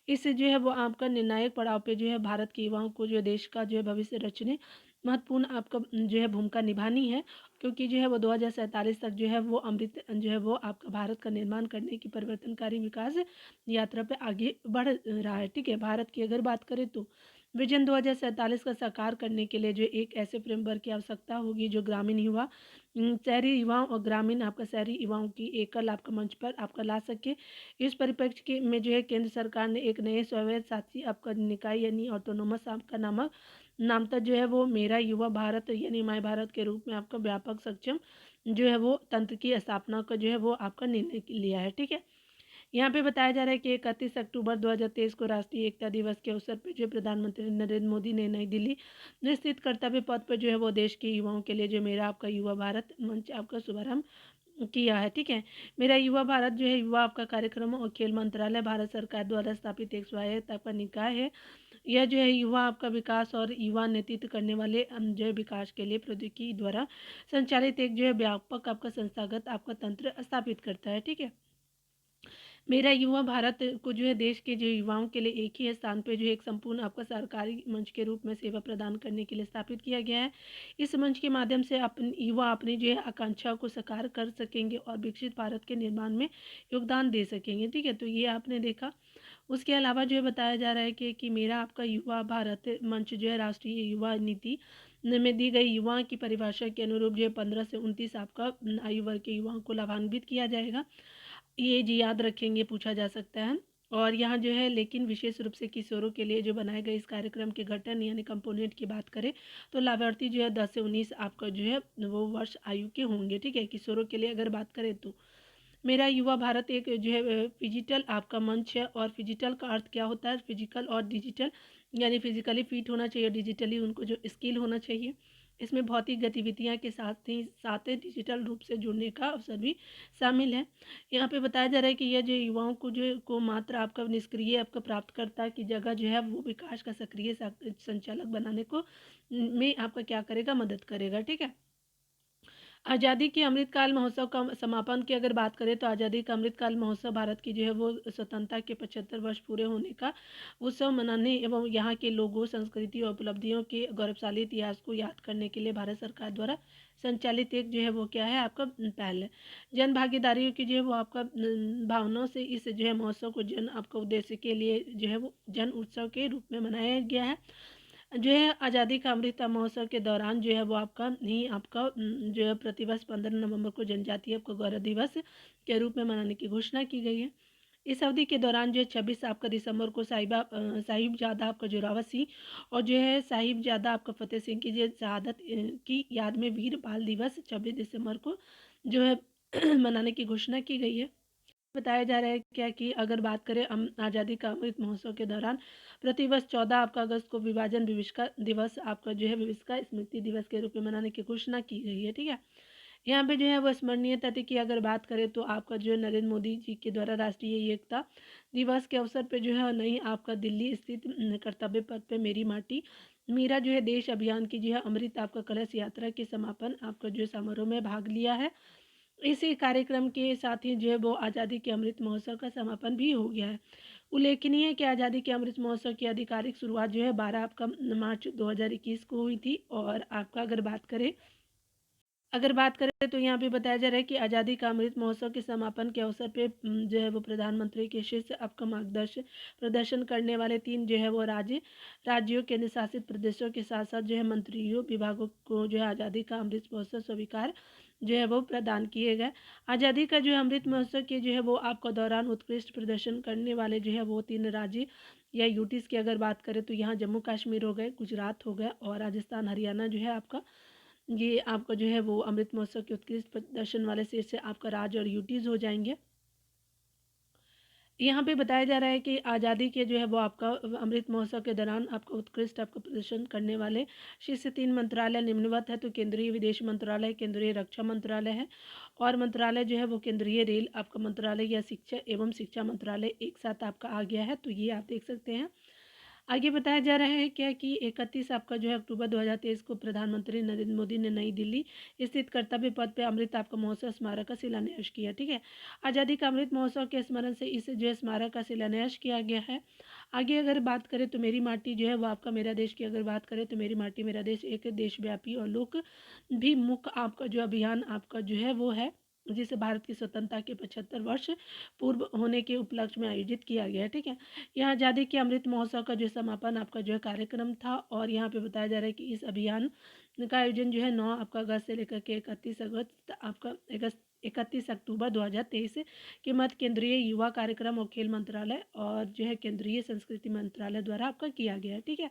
इससे जो है वो आपका निर्णायक पड़ाव पे जो है भारत के युवाओं को जो है देश का जो है भविष्य रचने महत्वपूर्ण आपका जो है भूमिका निभानी है, क्योंकि जो है वो 2047 तक जो है वो अमृत जो है वो आपका भारत का निर्माण करने की परिवर्तनकारी विकास यात्रा पे आगे बढ़ रहा है। ठीक है, भारत की अगर बात करें तो विजन 2047 का साकार करने के लिए जो एक ऐसे फ्रेमवर्क की आवश्यकता होगी जो ग्रामीण युवा, शहरी युवाओं और ग्रामीण आपका शहरी युवाओं की एकल आपका मंच पर आपका ला सके। इस परिप्रेक्ष्य के में जो है केंद्र सरकार ने एक नए स्वायत्त शासी आपका निकाय यानी ऑटोनोमस आपका नामक नामतक जो है वो मेरा युवा भारत यानी माय भारत के रूप में आपका व्यापक सक्षम जो है वो तंत्र की स्थापना का जो है वो आपका निर्णय लिया है। ठीक है, यहाँ पे बताया जा रहा है कि 31 अक्टूबर 2023 को राष्ट्रीय एकता दिवस के अवसर पर जो प्रधानमंत्री नरेंद्र मोदी ने नई दिल्ली स्थित कर्तव्य पथ पर जो है वो देश के युवाओं के लिए जो मेरा आपका युवा भारत मंच आपका शुभारंभ किया है, ठीक है। मेरा युवा भारत जो है युवा आपका कार्यक्रम और खेल मंत्रालय भारत सरकार द्वारा स्थापित एक स्वायत्त आपका निकाय है। यह जो है युवा आपका विकास और युवा नेतृत्व करने वाले जो है विकास के लिए प्रौद्योगिकी द्वारा संचालित एक जो है व्यापक आपका संस्थागत आपका तंत्र स्थापित करता है, ठीक है। मेरा युवा भारत को जो है देश के जो युवाओं के लिए एक ही स्थान पे जो है एक संपूर्ण आपका सरकारी मंच के रूप में सेवा प्रदान करने के लिए स्थापित किया गया है। इस मंच के माध्यम से अपन युवा अपनी जो है आकांक्षाओं को साकार कर सकेंगे और विकसित भारत के निर्माण में योगदान दे सकेंगे, ठीक है। तो ये आपने देखा। उसके अलावा जो है बताया जा रहा है कि मेरा आपका युवा भारत मंच जो है राष्ट्रीय युवा नीति में दी गई युवा की परिभाषा के अनुरूप जो है 15 से 29 आपका आयु वर्ग के युवाओं को लाभान्वित किया जाएगा। ये जी याद रखेंगे, पूछा जा सकता है। और यहाँ जो है लेकिन विशेष रूप से किशोरों के लिए जो बनाए गए इस कार्यक्रम के गठन यानी कंपोनेंट की बात करें तो लाभार्थी जो है 10 से 19 आपका जो है वो वर्ष आयु के होंगे, ठीक है। किशोरों के लिए अगर बात करें तो मेरा युवा भारत एक जो है फिजिटल आपका मंच है। और फिजिटल का अर्थ क्या होता है? फिजिकल और डिजिटल, यानी फिजिकली फिट होना चाहिए, डिजिटली उनको जो स्किल होना चाहिए। इसमें भौतिक गतिविधियां के साथ ही डिजिटल रूप से जुड़ने का अवसर भी शामिल है। यहाँ पे बताया जा रहा है कि यह जो युवाओं को जो को मात्र आपका निष्क्रिय आपका प्राप्तकर्ता की जगह जो है वो विकास का सक्रिय संचालक बनाने को में आपका क्या करेगा, मदद करेगा, ठीक है। आज़ादी के अमृतकाल महोत्सव का समापन की अगर बात करें तो आज़ादी का अमृतकाल महोत्सव भारत की जो है वो स्वतंत्रता के 75 वर्ष पूरे होने का उत्सव मनाने एवं यहाँ के लोगों, संस्कृति और उपलब्धियों के गौरवशाली इतिहास को याद करने के लिए भारत सरकार द्वारा संचालित एक जो है वो क्या है आपका पहल है। जन भागीदारी की जो है वो आपका भावनाओं से इस जो है महोत्सव को जन आपका उद्देश्य के लिए जो है वो जन उत्सव के रूप में मनाया गया है। जो है आज़ादी का अमृत महोत्सव के दौरान जो है वो आपका जो है प्रतिवर्ष 15 नवंबर को जनजातीय आपका गौरव दिवस के रूप में मनाने की घोषणा की गई है। इस अवधि के दौरान जो है 26 आपका दिसंबर को साहिबजादा आपका जोरावर सिंह और जो है साहिबजादा आपका फतेह सिंह की जो शहादत की याद में वीर बाल दिवस 26 दिसंबर को जो है मनाने की घोषणा की गई है। बताया जा रहा है क्या कि अगर बात करें आज़ादी का अमृत महोत्सव के दौरान प्रतिवर्ष 14 आपका अगस्त को विभाजन विविष्का दिवस आपका जो है विविष्का स्मृति दिवस के रूप में मनाने की घोषणा की गई है, ठीक है। यहाँ पे जो है वो स्मरणीय तथ्य की अगर बात करें तो आपका जो है नरेंद्र मोदी जी के द्वारा राष्ट्रीय एकता दिवस के अवसर पर जो है नई आपका दिल्ली स्थित कर्तव्य पथ पे मेरी माटी मेरा जो है देश अभियान की जो है अमृत आपका कलश यात्रा के समापन आपका जो समारोह में भाग लिया है। इसी कार्यक्रम के साथ ही जो है वो आज़ादी के अमृत महोत्सव का समापन भी हो गया है। उल्लेखनीय है कि आज़ादी के अमृत महोत्सव की आधिकारिक शुरुआत जो है 12 आपका मार्च 2021 को हुई थी। और आपका अगर बात करें तो यहाँ पे बताया जा रहा है कि आज़ादी का अमृत महोत्सव के समापन के अवसर पे जो है वो प्रधानमंत्री के शीर्ष आपका मार्गदर्शन प्रदर्शन करने वाले 3 जो है वो राज्यों केंद्र शासित प्रदेशों के साथ साथ जो है मंत्रियों विभागों को जो है आज़ादी का अमृत महोत्सव स्वीकार जो है वो प्रदान किए गए। आज़ादी का जो है अमृत महोत्सव के जो है वो आपका दौरान उत्कृष्ट प्रदर्शन करने वाले जो है वो 3 राज्य या यूटीज की अगर बात करें तो यहाँ जम्मू कश्मीर हो गए, गुजरात हो गया और राजस्थान हरियाणा जो है आपका ये आपका जो है वो अमृत महोत्सव के उत्कृष्ट प्रदर्शन वाले शीर्ष से आपका राज्य और यूटीज हो जाएंगे। यहाँ पे बताया जा रहा है कि आज़ादी के जो है वो आपका अमृत महोत्सव के दौरान आपका उत्कृष्ट आपका प्रदर्शन करने वाले शीर्ष 3 मंत्रालय निम्नवत है। तो केंद्रीय विदेश मंत्रालय, केंद्रीय रक्षा मंत्रालय है और मंत्रालय जो है वो केंद्रीय रेल आपका मंत्रालय या शिक्षा एवं शिक्षा मंत्रालय एक साथ आपका आ गया है। तो ये आप देख सकते हैं। आगे बताया जा रहा है क्या कि 31 आपका जो है अक्टूबर 2023 को प्रधानमंत्री नरेंद्र मोदी ने नई दिल्ली स्थित कर्तव्य पथ पे अमृत आपका महोत्सव स्मारक का शिलान्यास किया, ठीक है। आज़ादी का अमृत महोत्सव के स्मरण से इस जो है स्मारक का शिलान्यास किया गया है। आगे अगर बात करें तो मेरी माटी जो है वो आपका मेरा देश की अगर बात करें तो मेरी माटी मेरा देश एक देशव्यापी और लोक भी मुख्य आपका जो अभियान आपका जो है वो है जिसे भारत की स्वतंत्रता के 75 वर्ष पूर्व होने के उपलक्ष्य में आयोजित किया गया है, ठीक है। यहाँ आज़ादी के अमृत महोत्सव का जो समापन आपका जो है कार्यक्रम था। और यहाँ पे बताया जा रहा है कि इस अभियान का आयोजन जो है 9 आपका अगस्त से लेकर के 31 अगस्त आपका 31 अक्टूबर 2023 के मध्य केंद्रीय युवा कार्यक्रम और खेल मंत्रालय और जो है केंद्रीय संस्कृति मंत्रालय द्वारा आपका किया गया है, ठीक है।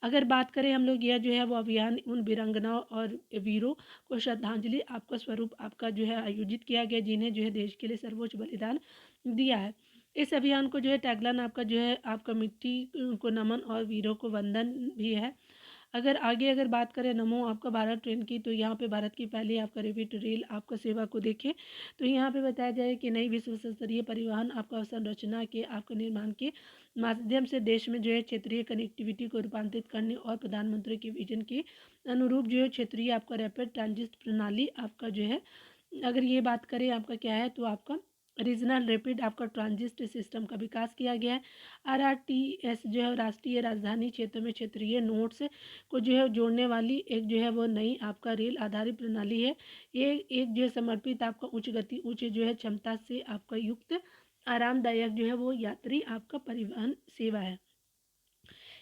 अगर बात करें हम लोग यह जो है वो अभियान उन वीरांगनाओं और वीरों को श्रद्धांजलि आपका स्वरूप आपका जो है आयोजित किया गया जिन्हें जो है देश के लिए सर्वोच्च बलिदान दिया है। इस अभियान को जो है टैगलाइन आपका जो है आपका मिट्टी को नमन और वीरों को वंदन भी है। अगर बात करें नमो आपका भारत ट्रेन की, तो यहाँ पे भारत की पहली आपका रैपिड रेल आपका सेवा को देखें तो यहाँ पे बताया जाए कि नई विश्व स्तरीय परिवहन आपका संरचना के आपका निर्माण के माध्यम से देश में जो है क्षेत्रीय कनेक्टिविटी को रूपांतरित करने और प्रधानमंत्री के विजन के अनुरूप जो है क्षेत्रीय आपका रैपिड ट्रांजिट प्रणाली आपका जो है, अगर ये बात करें आपका क्या है तो आपका रीजनल रैपिड आपका ट्रांजिट सिस्टम का विकास किया गया है। आरआरटीएस जो है राष्ट्रीय राजधानी क्षेत्र में क्षेत्रीय नोड्स को जो है जोड़ने वाली एक जो है वो नई आपका रेल आधारित प्रणाली है। ये एक जो है समर्पित आपका उच्च गति उच्च जो है क्षमता से आपका युक्त आरामदायक जो है वो यात्री आपका परिवहन सेवा है।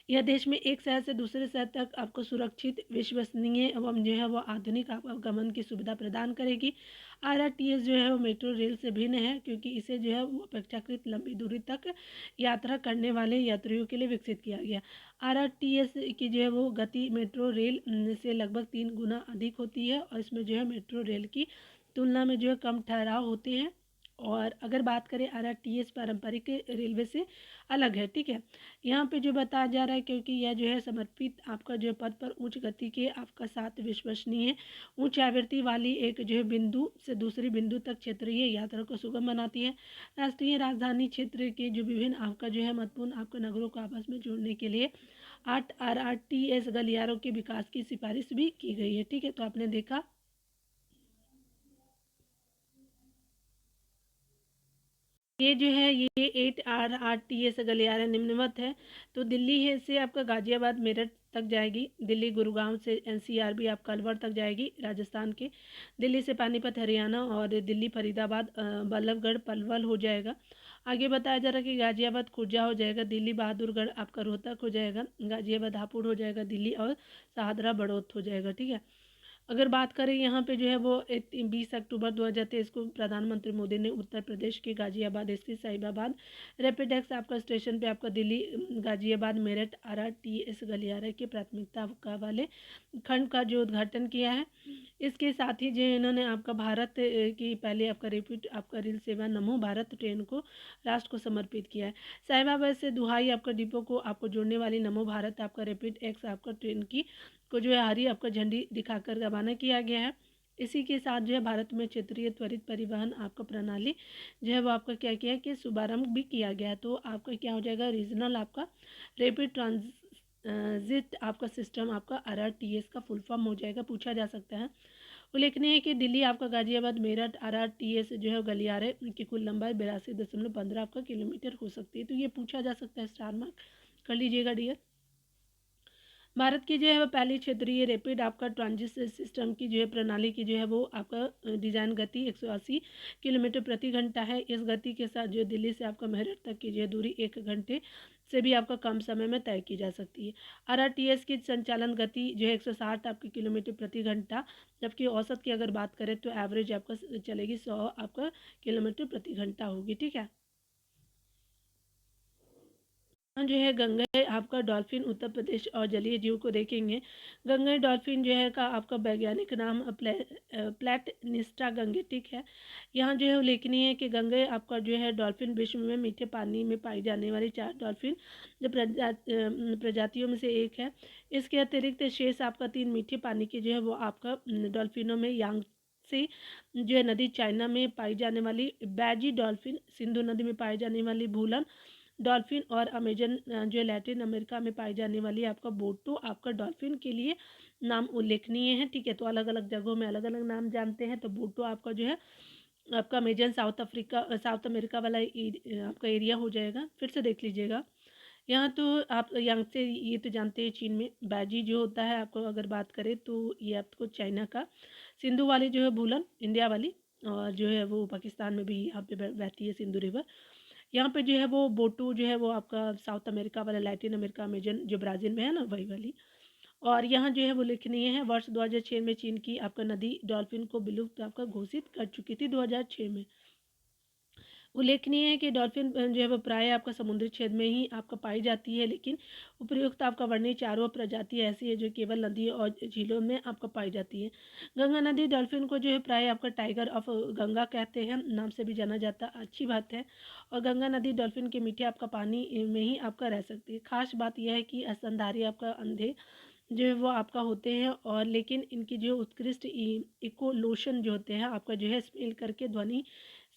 यह देश में एक शहर से दूसरे शहर तक आपको सुरक्षित, विश्वसनीय एवं जो है वो आधुनिक आपको गमन की सुविधा प्रदान करेगी। आरआरटीएस जो है वो मेट्रो रेल से भिन्न है क्योंकि इसे जो है वो अपेक्षाकृत लंबी दूरी तक यात्रा करने वाले यात्रियों के लिए विकसित किया गया। आरआरटीएस की जो है वो गति मेट्रो रेल से लगभग 3 गुना अधिक होती है और इसमें जो है मेट्रो रेल की तुलना में जो है कम ठहराव होते हैं। और अगर बात करें आरआरटीएस पारंपरिक रेलवे से अलग है, ठीक है। यहाँ पे जो बताया जा रहा है क्योंकि यह जो है समर्पित आपका जो पद पर उच्च गति के आपका साथ विश्वसनीय उच्च आवृत्ति वाली एक जो है बिंदु से दूसरी बिंदु तक क्षेत्रीय यात्रा को सुगम बनाती है। राष्ट्रीय राजधानी क्षेत्र के जो विभिन्न आपका जो है महत्वपूर्ण आपका नगरों को आपस में जोड़ने के लिए 8 आरआरटीएस गलियारों के विकास की सिफारिश भी की गई है, ठीक है। तो आपने देखा ये जो है ये 8 आरआरटीएस गलियारा निम्नवत है। तो दिल्ली है से आपका गाजियाबाद मेरठ तक जाएगी, दिल्ली गुरुग्राम से एनसीआर भी आपका अलवर तक जाएगी राजस्थान के, दिल्ली से पानीपत हरियाणा और दिल्ली फरीदाबाद बल्लभगढ़ पलवल हो जाएगा। आगे बताया जा रहा है कि गाजियाबाद खुर्जा हो जाएगा, दिल्ली बहादुरगढ़ आपका रोहतक हो जाएगा, गाजियाबाद हापुड़ हो जाएगा दिल्ली और शाहदरा बड़ौत हो जाएगा, ठीक है। अगर बात करें यहाँ पे जो है वो 20 अक्टूबर 2023 को प्रधानमंत्री मोदी ने उत्तर प्रदेश के गाजियाबाद स्थित साहिबाबाद रैपिडेक्स आपका स्टेशन पे आपका दिल्ली गाजियाबाद मेरठ आरआरटीएस गलियारा के प्राथमिकता का वाले खंड का जो उद्घाटन किया है। इसके साथ ही जो इन्होंने आपका भारत की पहले आपका रैपिड आपका रेल सेवा नमो भारत ट्रेन को राष्ट्र को समर्पित किया है। साहिबाबाद से दुहाई आपका डिपो को आपको जोड़ने वाली नमो भारत आपका रैपिड एक्स आपका ट्रेन की को जो है हरी आपका झंडी दिखाकर रवाना किया गया है। इसी के साथ जो है भारत में क्षेत्रीय त्वरित परिवहन आपका प्रणाली जो है वो आपका क्या किया है कि शुभारंभ भी किया गया है। तो आपका क्या हो जाएगा रीजनल आपका रैपिड ट्रांजिट आपका सिस्टम आपका आरआरटीएस का फुल फॉर्म हो जाएगा, पूछा जा सकता है। उल्लेखनीय है कि दिल्ली आपका गाजियाबाद मेरठ आरआरटीएस जो है गलियारे की कुल लंबाई 82.15 आपका किलोमीटर हो सकती है। तो ये पूछा जा सकता है, स्टार मार्क कर लीजिएगा डियर। भारत की जो है वो पहली क्षेत्रीय रैपिड आपका ट्रांजिट सिस्टम की जो है प्रणाली की जो है वो आपका डिज़ाइन गति 180 किलोमीटर प्रति घंटा है। इस गति के साथ जो दिल्ली से आपका मेरठ तक की जो है दूरी 1 घंटे से भी आपका कम समय में तय की जा सकती है। आरआरटीएस की संचालन गति जो है 160 आपके किलोमीटर प्रति घंटा, जबकि औसत की अगर बात करें तो एवरेज आपका चलेगी 100 आपका किलोमीटर प्रति घंटा होगी, ठीक है। जो है गंगई आपका डॉल्फिन उत्तर प्रदेश और जलीय जीव को देखेंगे। गंगई डॉल्फिन जो है का आपका वैज्ञानिक नाम प्लेटनिस्ट्रा गंगेटिक है। यहाँ जो है उल्लेखनीय है कि गंगई आपका जो है डॉल्फिन विश्व में मीठे पानी में पाई जाने वाली 4 डॉल्फिन जो प्रजातियों में से एक है। इसके अतिरिक्त शेष आपका 3 मीठे पानी के जो है वो आपका डॉल्फिनों में यांग से जो है नदी चाइना में पाई जाने वाली बैजी डॉल्फिन, सिंधु नदी में पाई जाने वाली भूलन डॉल्फिन और अमेजन जो लैटिन अमेरिका में पाई जाने वाली आपका बोटो आपका डॉल्फिन के लिए नाम उल्लेखनीय है, ठीक है। तो अलग अलग जगहों में अलग अलग नाम जानते हैं। तो बोटो आपका जो है आपका अमेजन साउथ अमेरिका वाला आपका एरिया हो जाएगा। फिर से देख लीजिएगा। यहाँ तो आप यहाँ से ये तो जानते हैं चीन में बैजी जो होता है आपको अगर बात करें तो ये आपको चाइना का, सिंधु वाली जो है भूलन इंडिया वाली, और जो है वो पाकिस्तान में भी यहाँ पे बहती है सिंधु रिवर। यहाँ पे जो है वो बोटू जो है वो आपका साउथ अमेरिका वाला, लैटिन अमेरिका अमेजन जो ब्राज़ील में है ना वही वाली। और यहाँ जो है वो उल्लेखनीय है वर्ष 2006 में चीन की आपका नदी डॉल्फिन को विलुप्त आपका घोषित कर चुकी थी 2006 में। उल्लेखनीय है कि डॉल्फिन जो है वो प्राय आपका समुद्री क्षेत्र में ही आपका पाई जाती है, लेकिन उपयुक्त आपका वर्णित चारों प्रजाति ऐसी है जो केवल नदियों और झीलों में आपका पाई जाती है। गंगा नदी डॉल्फिन को जो है प्राय आपका टाइगर ऑफ गंगा कहते हैं, नाम से भी जाना जाता, अच्छी बात है। और गंगा नदी डॉल्फिन के मीठे आपका पानी में ही आपका रह सकती है। खास बात यह है कि स्तनधारी आपका अंधे जो है वो आपका होते हैं, और लेकिन इनकी जो उत्कृष्ट इको लोशन जो होते हैं आपका जो है स्मेल करके ध्वनि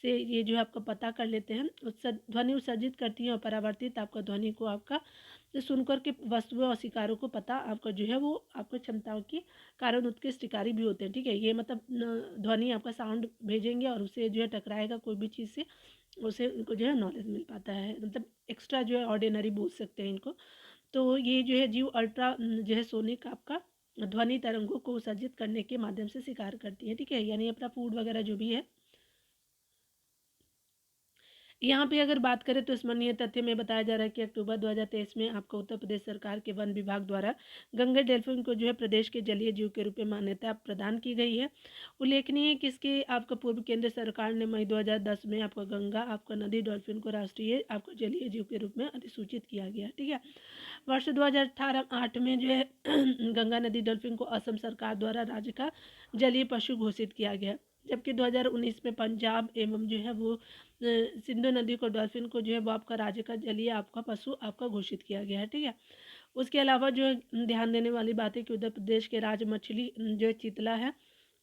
से ये जो है आपका पता कर लेते हैं, ध्वनि उत्सर्जित करती हैं और परावर्तित आपका ध्वनि को आपका जो सुनकर के वस्तुओं और शिकारों को पता आपका जो है वो आपको क्षमताओं के कारण उत्कृष्ट शिकारी भी होते हैं। ठीक है, ये मतलब ध्वनि आपका साउंड भेजेंगे और उसे जो है टकराएगा कोई भी चीज़ से, उसे उनको जो है नॉलेज मिल पाता है, मतलब एक्स्ट्रा जो है ऑर्डिनरी बोल सकते हैं इनको। तो ये जो है जीव अल्ट्रा जो है सोनिक आपका ध्वनि तरंगों को उत्सर्जित करने के माध्यम से शिकार करती है। ठीक है, यानी अपना फूड वगैरह जो भी है। यहाँ पे अगर बात करें तो स्मरणीय तथ्य में बताया जा रहा है कि अक्टूबर 2023 में आपको उत्तर प्रदेश सरकार के वन विभाग द्वारा गंगा डेल्फिन को जो है प्रदेश के जलीय जीव के रूप में मान्यता प्रदान की गई है। उल्लेखनीय है कि इसके आपका पूर्व केंद्र सरकार ने मई 2010 में आपका गंगा आपका नदी डॉल्फिन को राष्ट्रीय आपका जलीय जीव के रूप में अधिसूचित किया गया। ठीक है, वर्ष 2018-8 में जो है गंगा नदी डॉल्फिन को असम सरकार द्वारा राज्य का जलीय पशु घोषित किया गया, जबकि 2019 में पंजाब एवं जो है वो सिंधु नदी को डॉल्फिन को जो है वो आपका राज्य का जलीय आपका पशु आपका घोषित किया गया है। ठीक है, उसके अलावा जो है ध्यान देने वाली बात है कि उत्तर प्रदेश के राज्य मछली जो है चितला है,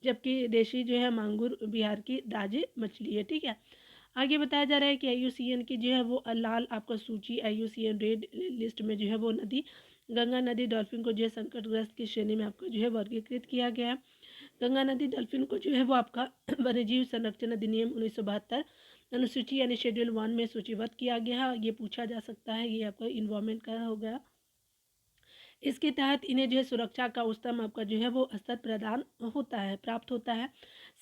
जबकि देशी जो है मांगुर बिहार की राज्य मछली है। ठीक है, आगे बताया जा रहा है कि IUCN की जो है वो लाल आपका सूची IUCN रेड लिस्ट में जो है वो नदी गंगा नदी डॉल्फिन को जो है संकटग्रस्त की श्रेणी में आपको जो है वर्गीकृत किया गया है। गंगा नदी डॉल्फिन को जो है वो आपका वन्यजीव संरक्षण अधिनियम 1972 अनुसूची यानी शेड्यूल 1 में सूचीबद्ध किया गया है। ये पूछा जा सकता है, ये आपका इन्वायरमेंट का हो गया। इसके तहत इन्हें जो है सुरक्षा का उच्चतम आपका जो है वो स्तर प्रदान होता है, प्राप्त होता है।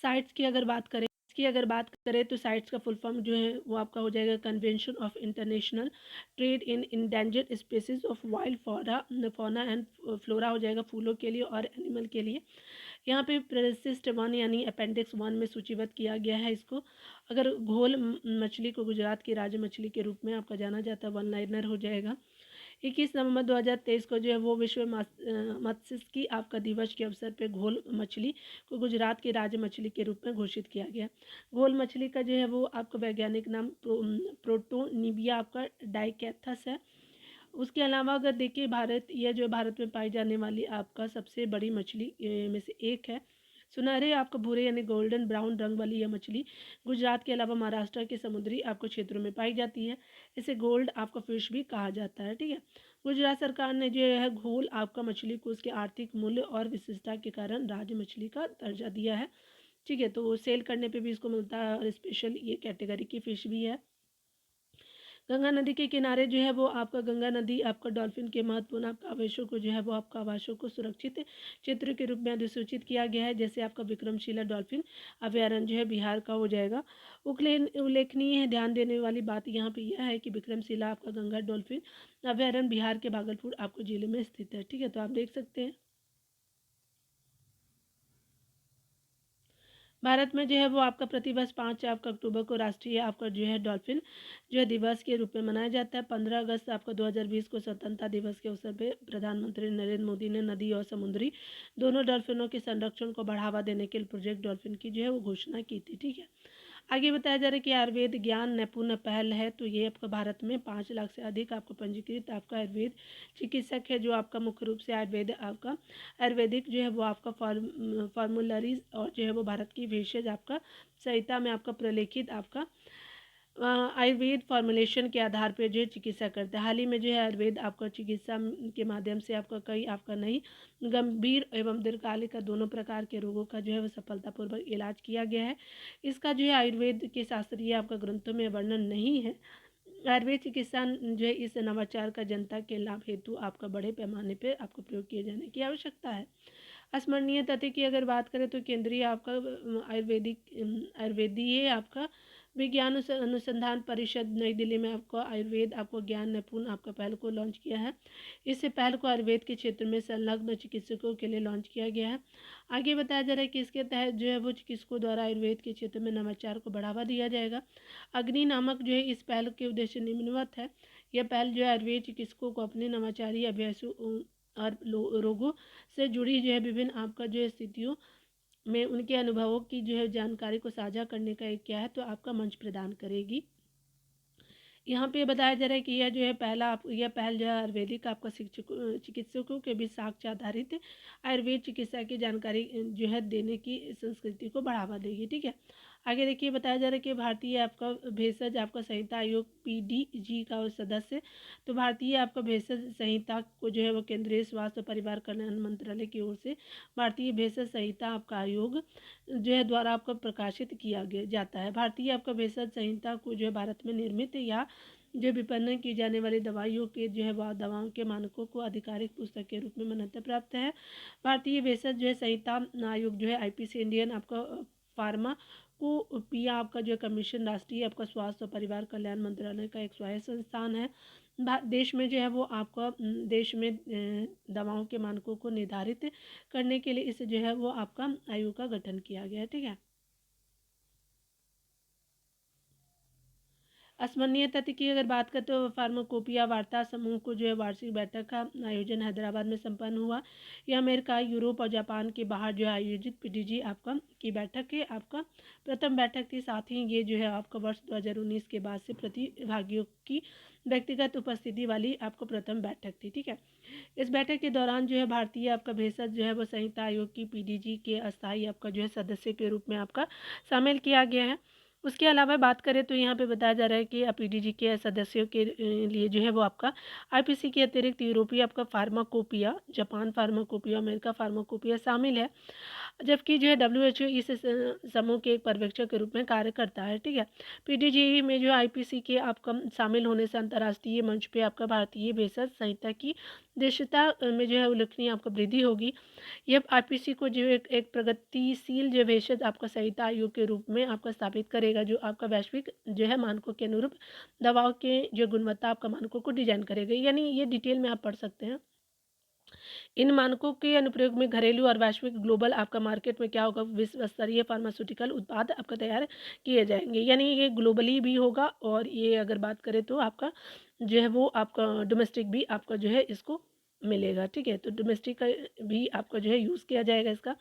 साइट्स की अगर बात करें तो साइट्स का फुल फॉर्म जो है वो आपका हो जाएगा convention of international trade in endangered species of wild fauna and flora हो जाएगा, फूलों के लिए और एनिमल के लिए। यहाँ पे प्रशिष्ट 1 यानी अपेंडिक्स 1 में सूचीबद्ध किया गया है इसको। अगर घोल मछली को गुजरात की राज्य मछली के रूप में आपका जाना जाता है, वन लाइनर हो जाएगा। 21 नवंबर 2023 को जो है वो विश्व मत्स्यिकी आपका दिवस के अवसर पे घोल मछली को गुजरात की राज्य मछली के रूप में घोषित किया गया। घोल मछली का जो है वो आपका वैज्ञानिक नाम प्रोटोनिबिया आपका डाइकैथस है। उसके अलावा अगर देखिए भारत, यह जो भारत में पाई जाने वाली आपका सबसे बड़ी मछली में से एक है। सुनहरे आपका भूरे यानी गोल्डन ब्राउन रंग वाली यह मछली गुजरात के अलावा महाराष्ट्र के समुद्री आपको क्षेत्रों में पाई जाती है। इसे गोल्ड आपका फिश भी कहा जाता है। ठीक है, गुजरात सरकार ने जो है घोल आपका मछली को उसके आर्थिक मूल्य और विशिष्टता के कारण राज्य मछली का दर्जा दिया है। ठीक है, तो सेल करने पे भी इसको मिलता है और स्पेशल ये कैटेगरी की फ़िश भी है। गंगा नदी के किनारे जो है वो आपका गंगा नदी आपका डॉल्फिन के महत्वपूर्ण आपका आवासों को जो है वो आपका आवासों को सुरक्षित क्षेत्र के रूप में अधिसूचित किया गया है। जैसे आपका विक्रमशिला डॉल्फिन अभयारण्य जो है बिहार का हो जाएगा। उल्लेखनीय है, ध्यान देने वाली बात यहाँ पे यह है कि विक्रमशिला आपका गंगा डॉल्फिन अभयारण्य बिहार के भागलपुर आपको जिले में स्थित है। ठीक है, तो आप देख सकते हैं भारत में जो है वो आपका प्रतिवर्ष 5 आपका अक्टूबर को राष्ट्रीय आपका जो है डॉल्फिन जो है दिवस के रूप में मनाया जाता है। 15 अगस्त आपका 2020 को स्वतंत्रता दिवस के अवसर पर प्रधानमंत्री नरेंद्र मोदी ने नदी और समुद्री दोनों डॉल्फिनों के संरक्षण को बढ़ावा देने के लिए प्रोजेक्ट डॉल्फिन की जो है वो घोषणा की थी। ठीक है, आगे बताया जा रहा है कि आयुर्वेद ज्ञान निपुण पहल है। तो ये आपका भारत में 5 लाख से अधिक आपका पंजीकृत आपका आयुर्वेद चिकित्सक है, जो आपका मुख्य रूप से आयुर्वेदिक जो है वो आपका फार्मूलरीज और जो है वो भारत की भेषज आपका संहिता में आपका प्रलेखित आपका आयुर्वेद फॉर्मुलेशन के आधार पर जो है चिकित्सा करता है। हाल ही में जो है आयुर्वेद आपका चिकित्सा के माध्यम से आपका कई आपका नई गंभीर एवं दीर्घकालिक दोनों प्रकार के रोगों का जो है वो सफलतापूर्वक इलाज किया गया है। इसका जो है आयुर्वेद के शास्त्रीय आपका ग्रंथों में वर्णन नहीं है। आयुर्वेद चिकित्सा जो है इस नवाचार का जनता के लाभ हेतु आपका बड़े पैमाने पर आपको प्रयोग किए जाने की आवश्यकता है। स्मरणीय तथ्य की अगर बात करें तो केंद्रीय आपका आयुर्वेदीय आपका विज्ञान अनुसंधान परिषद नई दिल्ली में आपको आयुर्वेद आपको ज्ञान निपुण आपका पहल को लॉन्च किया है। इससे पहल को आयुर्वेद के क्षेत्र में संलग्न चिकित्सकों के लिए लॉन्च किया गया है। आगे बताया जा रहा है कि इसके तहत जो है वो चिकित्सकों द्वारा आयुर्वेद के क्षेत्र में नवाचार को बढ़ावा दिया जाएगा। अग्नि नामक जो है इस पहल के उद्देश्य निम्नवत है। यह पहल जो है आयुर्वेद चिकित्सकों को अपने नवाचारी अभ्यासों और रोगों से जुड़ी जो है विभिन्न आपका जो है स्थितियों में उनके अनुभवों की जो है जानकारी को साझा करने का एक क्या है तो आपका मंच प्रदान करेगी। यहाँ पे बताया जा रहा है कि यह जो है यह पहल जो है आयुर्वेदिक आपका चिकित्सकों के बीच साक्ष्य आधारित आयुर्वेद चिकित्सा की जानकारी जो है देने की संस्कृति को बढ़ावा देगी। ठीक है, आगे देखिए बताया जा रहा है कि भारतीय आपका भेषज आपका संहिता आयोग PDG का सदस्य। तो भारतीय आपका भेषज संहिता को जो है वो केंद्रीय स्वास्थ्य और परिवार कल्याण मंत्रालय की ओर से भारतीय भेषज संहिता आपका आयोग जो है द्वारा आपका प्रकाशित किया गया जाता है। भारतीय आपका भेषज संहिता को जो है भारत में निर्मित या जो विपणन की जाने वाली दवाइयों के जो है वह दवाओं के मानकों को आधिकारिक पुस्तक के रूप में मान्यता प्राप्त है। भारतीय भेषज जो है संहिता आयोग जो है IPC इंडियन आपका फार्मा को पिया आपका जो कमीशन राष्ट्रीय आपका स्वास्थ्य और परिवार कल्याण मंत्रालय का एक स्वायत्त संस्थान है। देश में जो है वो आपका देश में दवाओं के मानकों को निर्धारित करने के लिए इसे जो है वो आपका आयोग का गठन किया गया है। ठीक है, स्मरणीय तथ्य की अगर बात करें तो फार्माकोपिया वार्ता समूह को जो है वार्षिक बैठक का आयोजन हैदराबाद में संपन्न हुआ। यह अमेरिका, यूरोप और जापान के बाहर जो है आयोजित PDG आपका की बैठक है आपका प्रथम बैठक थी। साथ ही ये जो है आपका वर्ष 2019 के बाद से प्रतिभागियों की व्यक्तिगत उपस्थिति वाली आपको प्रथम बैठक थी। ठीक है, इस बैठक के दौरान जो है भारतीय आपका भेषज जो है वो संहिता आयोग की PDG के अस्थायी आपका जो है सदस्य के रूप में आपका शामिल किया गया है। उसके अलावा बात करें तो यहाँ पे बताया जा रहा है कि PDG के सदस्यों के लिए जो है वो आपका IPC के अतिरिक्त यूरोपीय आपका pharmacopoeia, Japan pharmacopoeia, America pharmacopoeia शामिल है, जबकि जो है WHO इस समूह के एक पर्यवेक्षक के रूप में कार्य करता है। ठीक है, PDG में जो IPC के आपका शामिल होने से अंतर्राष्ट्रीय मंच पे आपका भारतीय भेषज संहिता की दृश्यता में जो है उल्लेखनीय आपका वृद्धि होगी। यह IPC को जो एक प्रगतिशील जो भेषज आपका संहिता आयोग के रूप में आपका स्थापित करेगा, जो आपका वैश्विक जो है मानकों के अनुरूप दवाओं के जो गुणवत्ता आपका मानकों को डिजाइन करेगा। यानी ये डिटेल में आप पढ़ सकते हैं। इन मानकों के अनुप्रयोग में घरेलू और वैश्विक ग्लोबल आपका मार्केट में क्या होगा, विश्व स्तरीय फार्मास्यूटिकल उत्पाद आपका तैयार किए जाएंगे। यानी ये ग्लोबली भी होगा और ये अगर बात करें तो आपका जो है वो आपका डोमेस्टिक भी आपका जो है इसको मिलेगा। ठीक है, तो डोमेस्टिक का भी आपका जो है यूज़ किया जाएगा इसका।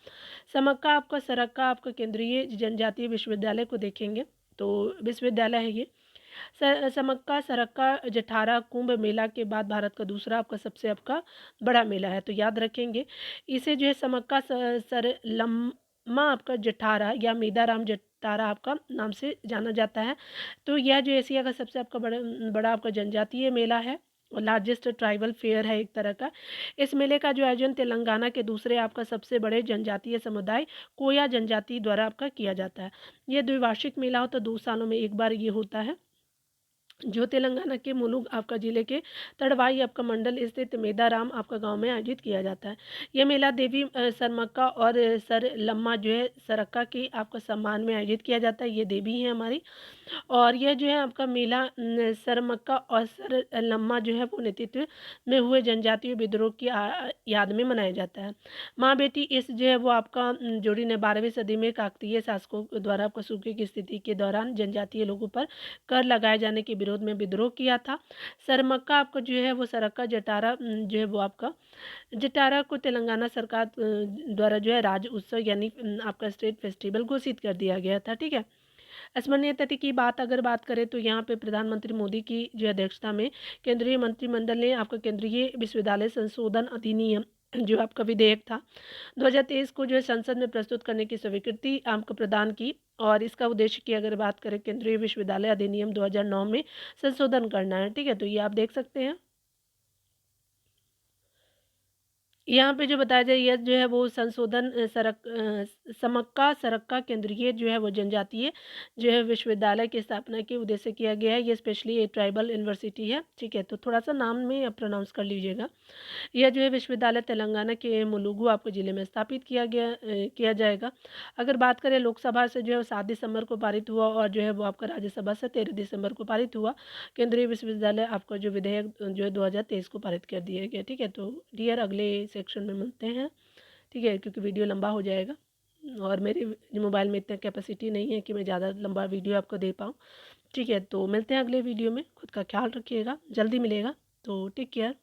समक्का आपका सरक्का आपका केंद्रीय जनजातीय विश्वविद्यालय को देखेंगे तो विश्वविद्यालय है ये। समक्का सरक्का जठारा कुंभ मेला के बाद भारत का दूसरा आपका सबसे आपका बड़ा मेला है, तो याद रखेंगे इसे जो है समक्का सरलम्मा आपका जठारा या मेदाराम जठारा आपका नाम से जाना जाता है। तो यह जो एशिया का सबसे आपका बड़ा आपका जनजातीय मेला है और लार्जेस्ट ट्राइबल फेयर है एक तरह का। इस मेले का जो आयोजन तेलंगाना के दूसरे आपका सबसे बड़े जनजातीय समुदाय कोया जनजाति द्वारा आपका किया जाता है। यह द्विवार्षिक मेला हो तो 2 सालों में एक बार ये होता है, जो तेलंगाना के मुलुगु आपका जिले के तड़वाई आपका मंडल स्थित मेदाराम आपका गांव में आयोजित किया जाता है। यह मेला देवी सरमक्का और सरलम्मा जो है सरक्का के आपका सम्मान में आयोजित किया जाता है। ये देवी हैं हमारी, और यह जो है आपका मेला सरमक्का और सरलम्मा जो है वो नेतृत्व में हुए जनजातीय विद्रोह की याद में मनाया जाता है। माँ बेटी इस जो है वो आपका जोड़ी ने 12वीं सदी में काकतीय शासकों द्वारा आपका सूखे की स्थिति के दौरान जनजातीय लोगों पर कर लगाए जाने के विरोध में विद्रोह किया था। सरमक्का आपका जो है वो सरक्का जटारा जो है वो आपका जटारा को तेलंगाना सरकार द्वारा जो है राज्य उत्सव यानी आपका स्टेट फेस्टिवल घोषित कर दिया गया था। ठीक है, स्मरणीय तिथि की बात करें तो यहाँ पे प्रधानमंत्री मोदी की जो अध्यक्षता में केंद्रीय मंत्रिमंडल ने आपका केंद्रीय विश्वविद्यालय संशोधन अधिनियम जो आपका विधेयक था 2023 को जो है संसद में प्रस्तुत करने की स्वीकृति आपको प्रदान की। और इसका उद्देश्य की अगर बात करें केंद्रीय विश्वविद्यालय अधिनियम 2009 में संशोधन करना है। ठीक है, तो ये आप देख सकते हैं। यहाँ पे जो बताया जाए यह जो है वो संशोधन समक्का सरक्का केंद्रीय जो है वो जनजातीय जो है विश्वविद्यालय की स्थापना के उद्देश्य से किया गया है। ये स्पेशली एक ट्राइबल यूनिवर्सिटी है। ठीक है, तो थोड़ा सा नाम में आप प्रोनाउंस कर लीजिएगा। यह जो है विश्वविद्यालय तेलंगाना के मुलुगु आपको जिले में स्थापित किया जाएगा। अगर बात करें लोकसभा से जो है 7 दिसंबर को पारित हुआ और जो है वो आपका राज्यसभा से 13 दिसंबर को पारित हुआ। केंद्रीय विश्वविद्यालय आपका जो विधेयक जो है 2023 को पारित कर दिया गया। ठीक है, तो डियर अगले सेक्शन में मिलते हैं। ठीक है, क्योंकि वीडियो लंबा हो जाएगा और मेरे मोबाइल में इतना कैपेसिटी नहीं है कि मैं ज़्यादा लंबा वीडियो आपको दे पाऊँ। ठीक है, तो मिलते हैं अगले वीडियो में। खुद का ख्याल रखिएगा, जल्दी मिलेगा, तो टेक केयर।